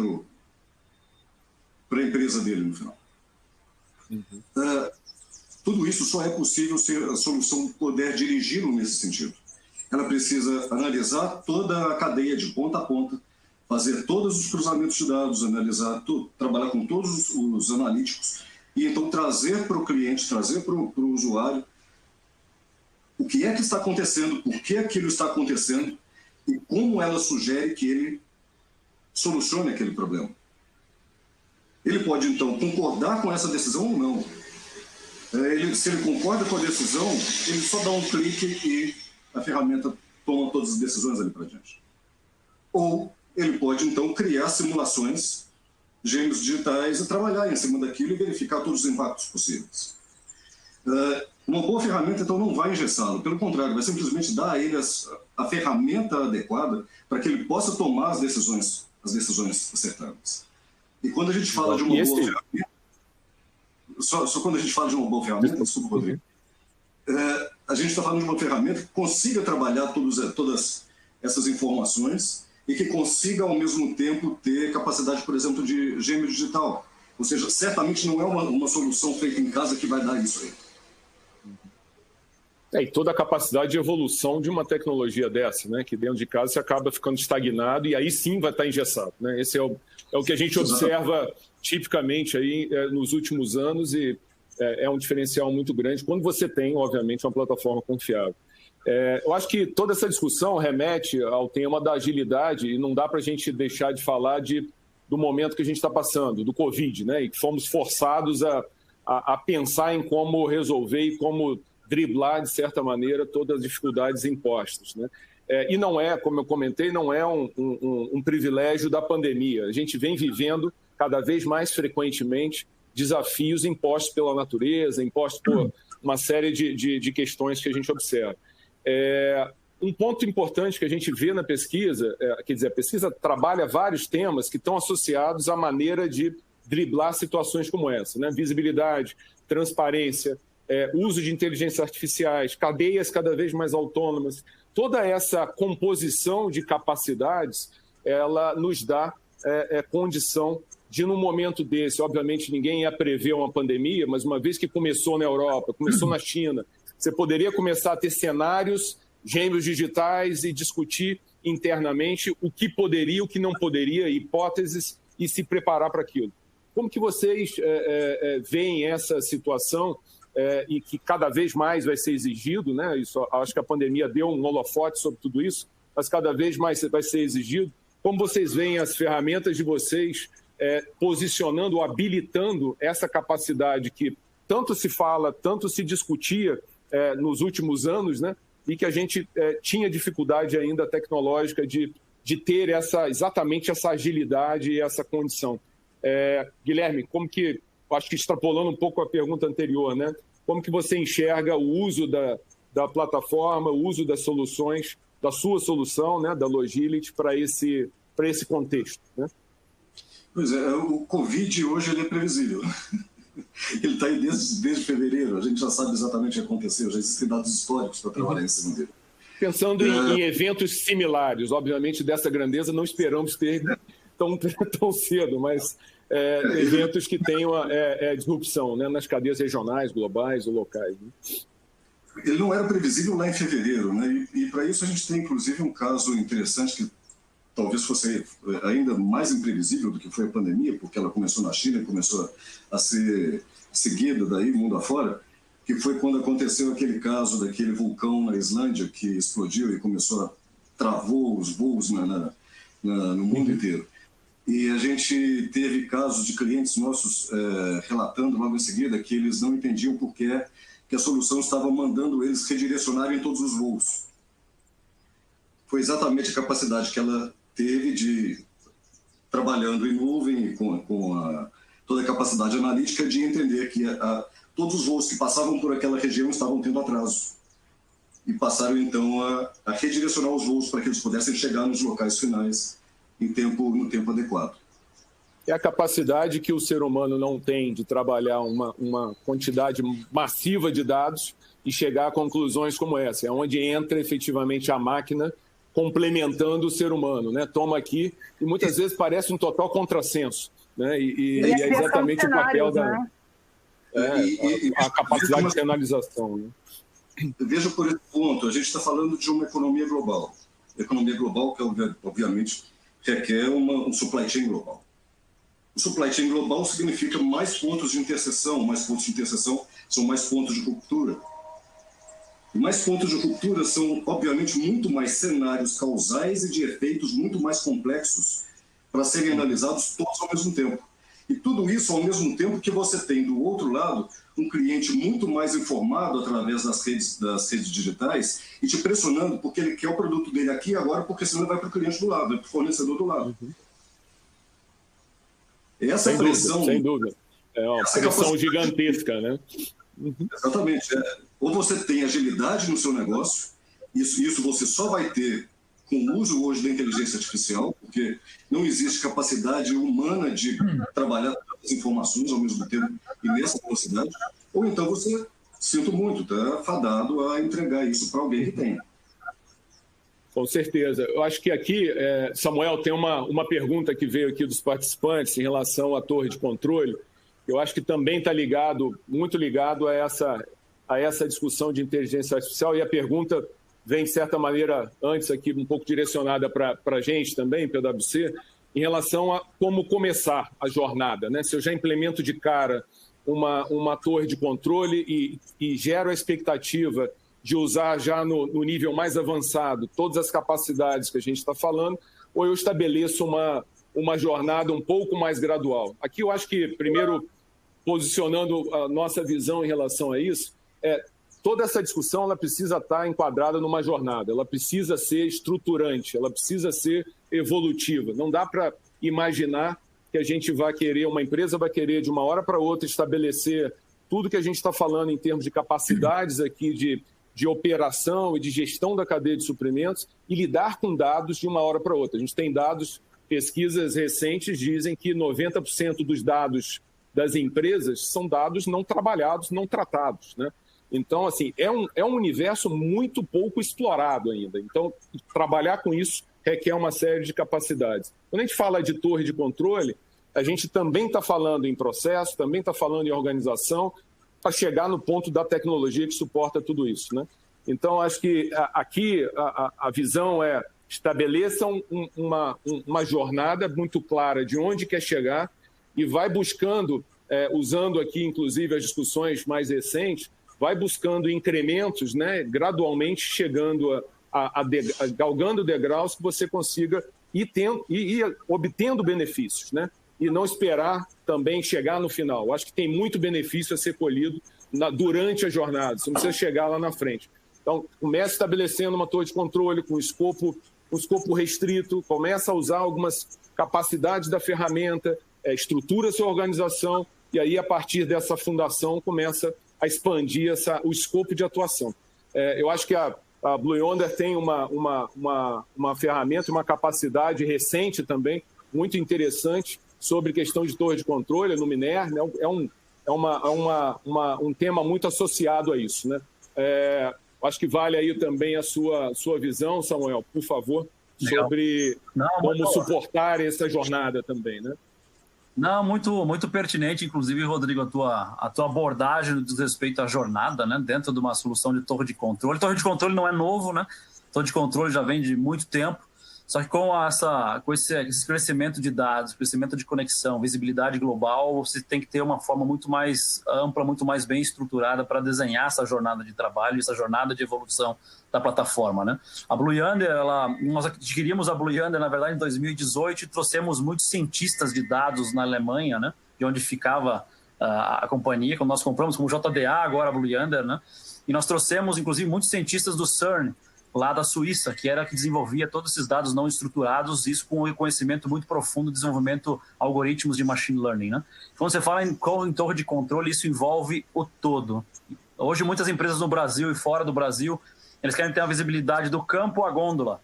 para a empresa dele, no final. Tudo isso só é possível se a solução puder dirigi-lo nesse sentido. Ela precisa analisar toda a cadeia de ponta a ponta, fazer todos os cruzamentos de dados, trabalhar com todos os analíticos e então trazer para o cliente, trazer para o usuário o que é que está acontecendo, por que aquilo está acontecendo e como ela sugere que ele solucione aquele problema. Ele pode, então, concordar com essa decisão ou não. Se ele concorda com a decisão, ele só dá um clique e a ferramenta toma todas as decisões ali para diante. Ou ele pode, então, criar simulações, gêmeos digitais, e trabalhar em cima daquilo e verificar todos os impactos possíveis. Uma boa ferramenta, então, não vai engessá-lo. Pelo contrário, vai simplesmente dar a ele a ferramenta adequada para que ele possa tomar as decisões acertadas. E quando a gente fala de uma boa ferramenta... Só quando a gente fala de uma boa ferramenta, desculpa, Rodrigo, a gente está falando de uma ferramenta que consiga trabalhar todas essas informações e que consiga, ao mesmo tempo, ter capacidade, por exemplo, de gêmeo digital. Ou seja, certamente não é uma solução feita em casa que vai dar isso aí. E toda a capacidade de evolução de uma tecnologia dessa, né, que dentro de casa você acaba ficando estagnado e aí sim vai estar engessado, né? Esse é o que a gente observa tipicamente aí nos últimos anos e é um diferencial muito grande quando você tem, obviamente, uma plataforma confiável. Eu acho que toda essa discussão remete ao tema da agilidade e não dá para a gente deixar de falar do momento que a gente está passando, do Covid, né? E que fomos forçados a pensar em como resolver e como driblar, de certa maneira, todas as dificuldades impostas, né? E não é, como eu comentei, não é um privilégio da pandemia. A gente vem vivendo cada vez mais frequentemente desafios impostos pela natureza, impostos por uma série de questões que a gente observa. Um ponto importante que a gente vê na pesquisa, quer dizer, a pesquisa trabalha vários temas que estão associados à maneira de driblar situações como essa, né? Visibilidade, transparência, uso de inteligências artificiais, cadeias cada vez mais autônomas. toda essa composição de capacidades, ela nos dá condição de, num momento desse, obviamente ninguém ia prever uma pandemia, mas uma vez que começou na Europa, começou na China, você poderia começar a ter cenários, gêmeos digitais e discutir internamente o que poderia, o que não poderia, hipóteses, e se preparar para aquilo. Como que vocês veem essa situação e que cada vez mais vai ser exigido, né? Isso, acho que a pandemia deu um holofote sobre tudo isso, mas cada vez mais vai ser exigido. Como vocês veem as ferramentas de vocês posicionando, habilitando essa capacidade que tanto se fala, tanto se discutia nos últimos anos, né? E que a gente tinha dificuldade ainda tecnológica de ter exatamente essa agilidade e essa condição. Guilherme, como que, acho que extrapolando um pouco a pergunta anterior, né? Como que você enxerga o uso da plataforma, o uso das soluções, da sua solução, né, da Logility, para esse contexto, né? Pois é, o Covid hoje ele é previsível. Ele está aí desde fevereiro, a gente já sabe exatamente o que aconteceu, já existem dados históricos para trabalhar em cima dele. Pensando em eventos similares, obviamente dessa grandeza não esperamos ter tão cedo, mas eventos que tenham disrupção, né, nas cadeias regionais, globais ou locais. Né? Ele não era previsível lá em fevereiro, né? E para isso a gente tem inclusive um caso interessante que talvez fosse ainda mais imprevisível do que foi a pandemia, porque ela começou na China e começou a ser seguida daí, mundo afora, que foi quando aconteceu aquele caso daquele vulcão na Islândia que explodiu e travou os voos no mundo inteiro. E a gente teve casos de clientes nossos relatando logo em seguida que eles não entendiam por que a solução estava mandando eles redirecionarem todos os voos. Foi exatamente a capacidade que ela teve de, trabalhando em nuvem, com toda a capacidade analítica, de entender que todos os voos que passavam por aquela região estavam tendo atraso. E passaram, então, a redirecionar os voos para que eles pudessem chegar nos locais finais no tempo adequado. É a capacidade que o ser humano não tem de trabalhar uma quantidade massiva de dados e chegar a conclusões como essa. É onde entra efetivamente a máquina complementando o ser humano, né? Toma aqui, e muitas vezes parece um total contrassenso, né? E é exatamente o papel da a capacidade de analisação. Né? Veja por esse ponto, a gente está falando de uma economia global. Economia global que, obviamente, requer um supply chain global. O supply chain global significa mais pontos de interseção. Mais pontos de interseção são mais pontos de ruptura. E mais pontos de ruptura são, obviamente, muito mais cenários causais e de efeitos muito mais complexos para serem analisados todos ao mesmo tempo. E tudo isso ao mesmo tempo que você tem, do outro lado, um cliente muito mais informado através das redes digitais e te pressionando porque ele quer o produto dele aqui e agora, porque senão ele vai para o cliente do lado, para o fornecedor do lado. Essa sem pressão... Sem dúvida. É uma pressão gigantesca, né? Exatamente. Ou você tem agilidade no seu negócio, isso você só vai ter com o uso hoje da inteligência artificial, porque não existe capacidade humana de trabalhar todas as informações ao mesmo tempo e nessa velocidade, ou então você, sinto muito, está fadado a entregar isso para alguém que tenha. Com certeza. Eu acho que aqui, Samuel, tem uma pergunta que veio aqui dos participantes em relação à torre de controle. Eu acho que também está muito ligado a essa discussão de inteligência artificial, e a pergunta vem, de certa maneira, antes aqui, um pouco direcionada para a gente também, PwC, em relação a como começar a jornada, né? Se eu já implemento de cara uma torre de controle e gero a expectativa de usar já no nível mais avançado todas as capacidades que a gente está falando, ou eu estabeleço uma jornada um pouco mais gradual. Aqui eu acho que, primeiro, posicionando a nossa visão em relação a isso, toda essa discussão ela precisa estar enquadrada numa jornada, ela precisa ser estruturante, ela precisa ser evolutiva. Não dá para imaginar que a gente uma empresa vai querer de uma hora para outra estabelecer tudo que a gente está falando em termos de capacidades aqui de operação e de gestão da cadeia de suprimentos e lidar com dados de uma hora para outra. A gente tem dados, pesquisas recentes dizem que 90% dos dados das empresas são dados não trabalhados, não tratados, né? Então, assim, é um universo muito pouco explorado ainda. Então, trabalhar com isso requer uma série de capacidades. Quando a gente fala de torre de controle, a gente também está falando em processo, também está falando em organização, para chegar no ponto da tecnologia que suporta tudo isso, né? Então, acho que aqui a visão é estabeleçam uma jornada muito clara de onde quer chegar e vai buscando, usando aqui, inclusive, as discussões mais recentes, vai buscando incrementos, né, gradualmente chegando galgando degraus que você consiga ir obtendo benefícios, né? E não esperar também chegar no final. Acho que tem muito benefício a ser colhido durante a jornada, você não precisa chegar lá na frente. Então, começa estabelecendo uma torre de controle com escopo restrito, começa a usar algumas capacidades da ferramenta, estrutura sua organização, e aí, a partir dessa fundação, começa a expandir o escopo de atuação. Eu acho que a Blue Yonder tem uma ferramenta, uma capacidade recente também, muito interessante, sobre questão de torre de controle no Miner, né? Um tema muito associado a isso, né? Acho que vale aí também a sua visão, Samuel, por favor, sobre como suportar essa jornada também, né? Não, muito pertinente, inclusive, Rodrigo, a tua abordagem no respeito à jornada, né, dentro de uma solução de torre de controle. Torre de controle não é novo, né? Torre de controle já vem de muito tempo, só que com esse crescimento de dados, crescimento de conexão, visibilidade global, você tem que ter uma forma muito mais ampla, muito mais bem estruturada para desenhar essa jornada de trabalho, essa jornada de evolução da plataforma, né? A Blue Yonder, nós adquirimos a Blue Yonder, na verdade, em 2018 e trouxemos muitos cientistas de dados na Alemanha, né? De onde ficava a companhia, quando nós compramos como JDA, agora a Blue Yonder, né? E nós trouxemos, inclusive, muitos cientistas do CERN, lá da Suíça, que era que desenvolvia todos esses dados não estruturados, isso com um conhecimento muito profundo de desenvolvimento de algoritmos de machine learning, né? Quando você fala em torre de controle, isso envolve o todo. Hoje, muitas empresas no Brasil e fora do Brasil, eles querem ter a visibilidade do campo à gôndola,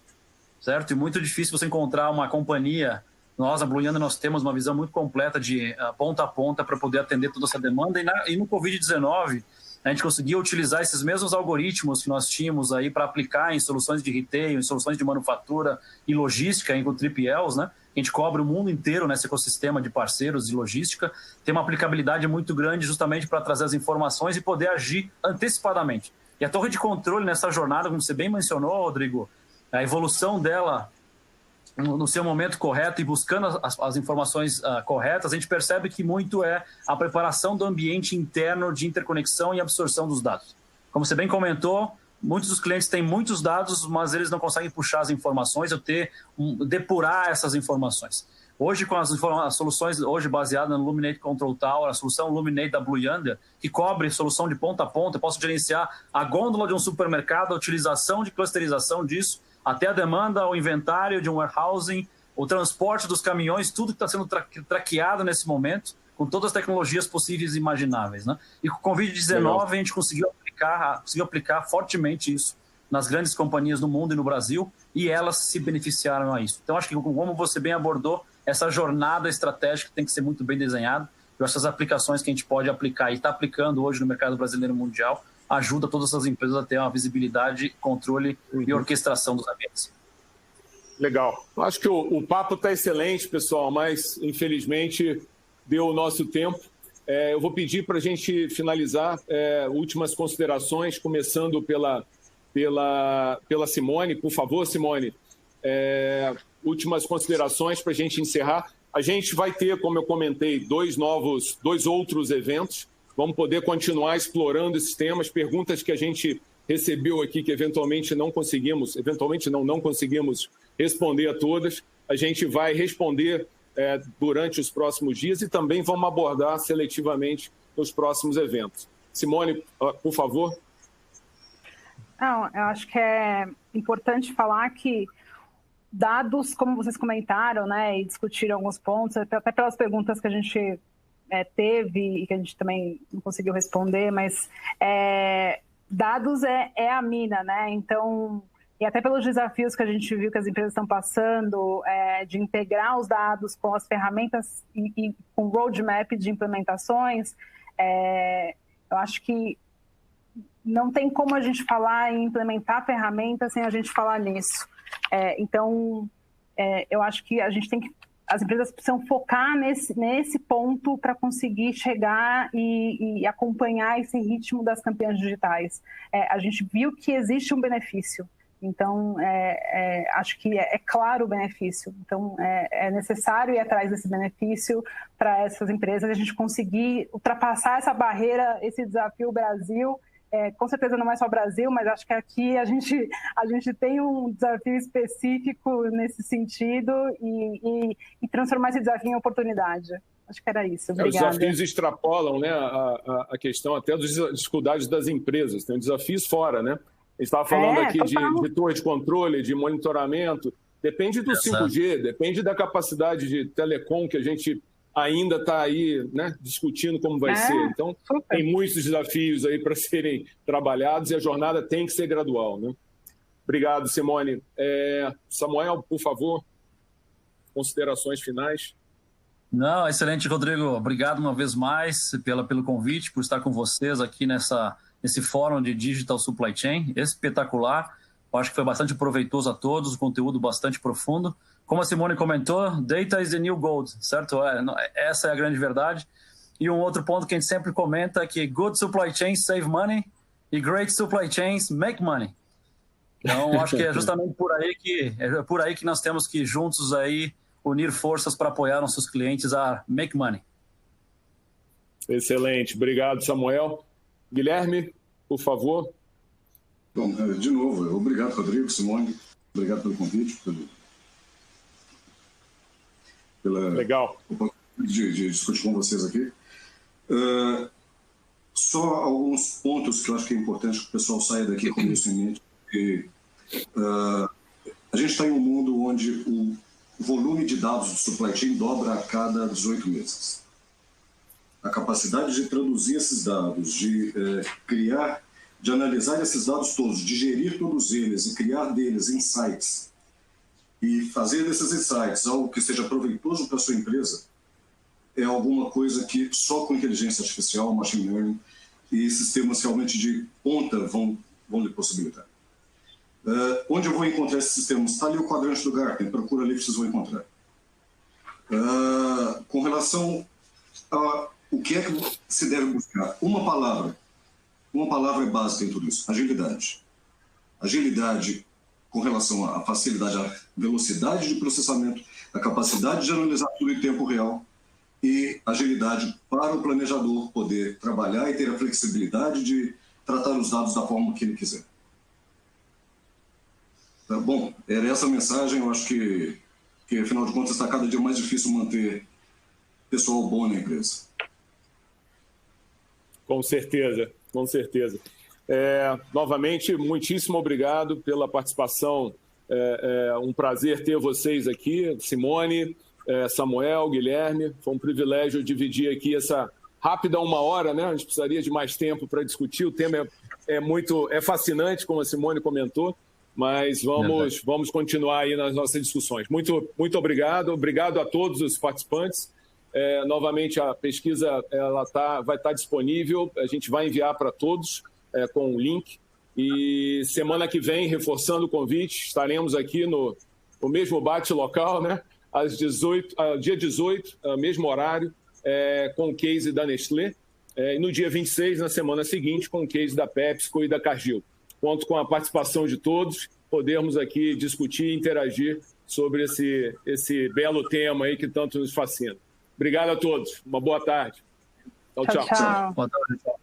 certo? E muito difícil você encontrar uma companhia. Nós, a Blue Yonder, nós temos uma visão muito completa de ponta a ponta para poder atender toda essa demanda. E no Covid-19, a gente conseguiu utilizar esses mesmos algoritmos que nós tínhamos aí para aplicar em soluções de retail, em soluções de manufatura e logística, em 3PLs, né? A gente cobre o mundo inteiro nesse ecossistema de parceiros de logística, tem uma aplicabilidade muito grande justamente para trazer as informações e poder agir antecipadamente. E a torre de controle nessa jornada, como você bem mencionou, Rodrigo, a evolução dela no seu momento correto e buscando as informações corretas, a gente percebe que muito é a preparação do ambiente interno de interconexão e absorção dos dados. Como você bem comentou, muitos dos clientes têm muitos dados, mas eles não conseguem puxar as informações ou depurar essas informações. Hoje, com as soluções hoje baseadas no Luminate Control Tower, a solução Luminate da Blue Yonder, que cobre solução de ponta a ponta, eu posso gerenciar a gôndola de um supermercado, a utilização de clusterização disso, até a demanda, o inventário de um warehousing, o transporte dos caminhões, tudo que está sendo traqueado nesse momento, com todas as tecnologias possíveis e imagináveis, né? E com o Covid-19 a gente conseguiu aplicar fortemente isso nas grandes companhias do mundo e no Brasil, e elas se beneficiaram a isso. Então, acho que, como você bem abordou, essa jornada estratégica tem que ser muito bem desenhada. E essas aplicações que a gente pode aplicar e está aplicando hoje no mercado brasileiro e mundial ajuda todas essas empresas a ter uma visibilidade, controle e orquestração dos ambientes. Legal. Acho que o papo está excelente, pessoal, mas infelizmente deu o nosso tempo. Eu vou pedir para a gente finalizar últimas considerações, começando pela Simone. Por favor, Simone, últimas considerações para a gente encerrar. A gente vai ter, como eu comentei, dois outros eventos. Vamos poder continuar explorando esses temas, perguntas que a gente recebeu aqui que eventualmente não conseguimos responder a todas. A gente vai responder durante os próximos dias e também vamos abordar seletivamente nos próximos eventos. Simone, por favor. Não, eu acho que é importante falar que dados, como vocês comentaram, né, e discutiram alguns pontos, até pelas perguntas que a gente teve e que a gente também não conseguiu responder, mas dados é a mina, né? Então, e até pelos desafios que a gente viu que as empresas estão passando, de integrar os dados com as ferramentas e com roadmap de implementações, eu acho que não tem como a gente falar em implementar ferramentas sem a gente falar nisso. Então, eu acho que as empresas precisam focar nesse ponto para conseguir chegar e acompanhar esse ritmo das campeãs digitais. A gente viu que existe um benefício, então acho que é claro o benefício. Então, é necessário ir atrás desse benefício para essas empresas, a gente conseguir ultrapassar essa barreira, esse desafio Brasil. Com certeza não é só o Brasil, mas acho que aqui a gente tem um desafio específico nesse sentido e transformar esse desafio em oportunidade. Acho que era isso. Obrigada. Os desafios extrapolam, né, a questão até das dificuldades das empresas. Tem desafios fora, né? A gente estava falando aqui de torre de controle, de monitoramento. Depende do 5G, depende da capacidade de telecom que a gente ainda está aí, né, discutindo como vai ser. Então, tem muitos desafios aí para serem trabalhados e a jornada tem que ser gradual, né? Obrigado, Simone. Samuel, por favor, considerações finais. Não, excelente, Rodrigo. Obrigado uma vez mais pelo convite, por estar com vocês aqui nesse fórum de Digital Supply Chain. Espetacular. Eu acho que foi bastante proveitoso a todos, conteúdo bastante profundo. Como a Simone comentou, data is the new gold, certo? Essa é a grande verdade. E um outro ponto que a gente sempre comenta é que good supply chains save money e great supply chains make money. Então, acho que é justamente por aí que nós temos que juntos aí unir forças para apoiar nossos clientes a make money. Excelente. Obrigado, Samuel. Guilherme, por favor. Bom, de novo, obrigado, Rodrigo, Simone. Obrigado pelo convite, Legal. De discutir com vocês aqui. Só alguns pontos que eu acho que é importante que o pessoal saia daqui com isso em mente. A gente está em um mundo onde o volume de dados do supply chain dobra a cada 18 meses. A capacidade de traduzir esses dados, de analisar esses dados todos, de gerir todos eles e criar deles insights, e fazer desses insights algo que seja proveitoso para a sua empresa, é alguma coisa que só com inteligência artificial, machine learning e sistemas realmente de ponta vão lhe possibilitar. Onde eu vou encontrar esses sistemas? Está ali o quadrante do Gartner, procura ali que vocês vão encontrar. Com relação a o que é que se deve buscar, uma palavra é básica em tudo isso: agilidade. Agilidade com relação à facilidade, à velocidade de processamento, a capacidade de analisar tudo em tempo real e agilidade para o planejador poder trabalhar e ter a flexibilidade de tratar os dados da forma que ele quiser. Tá bom, era essa a mensagem. Eu acho que afinal de contas está cada dia mais difícil manter pessoal bom na empresa. Com certeza, com certeza. Novamente, muitíssimo obrigado pela participação. Um prazer ter vocês aqui, Simone, Samuel, Guilherme. Foi um privilégio dividir aqui essa rápida 1 hora, né? A gente precisaria de mais tempo para discutir. O tema é fascinante, como a Simone comentou, mas vamos continuar aí nas nossas discussões. Muito obrigado. Obrigado a todos os participantes. Novamente, a pesquisa vai estar disponível. A gente vai enviar para todos com o link. E semana que vem, reforçando o convite, estaremos aqui no mesmo bate-local, né? Dia 18, mesmo horário, com o case da Nestlé. E no dia 26, na semana seguinte, com o case da PepsiCo e da Cargill. Conto com a participação de todos, podermos aqui discutir e interagir sobre esse belo tema aí que tanto nos fascina. Obrigado a todos. Uma boa tarde. Tchau. Tchau. Boa tarde, tchau.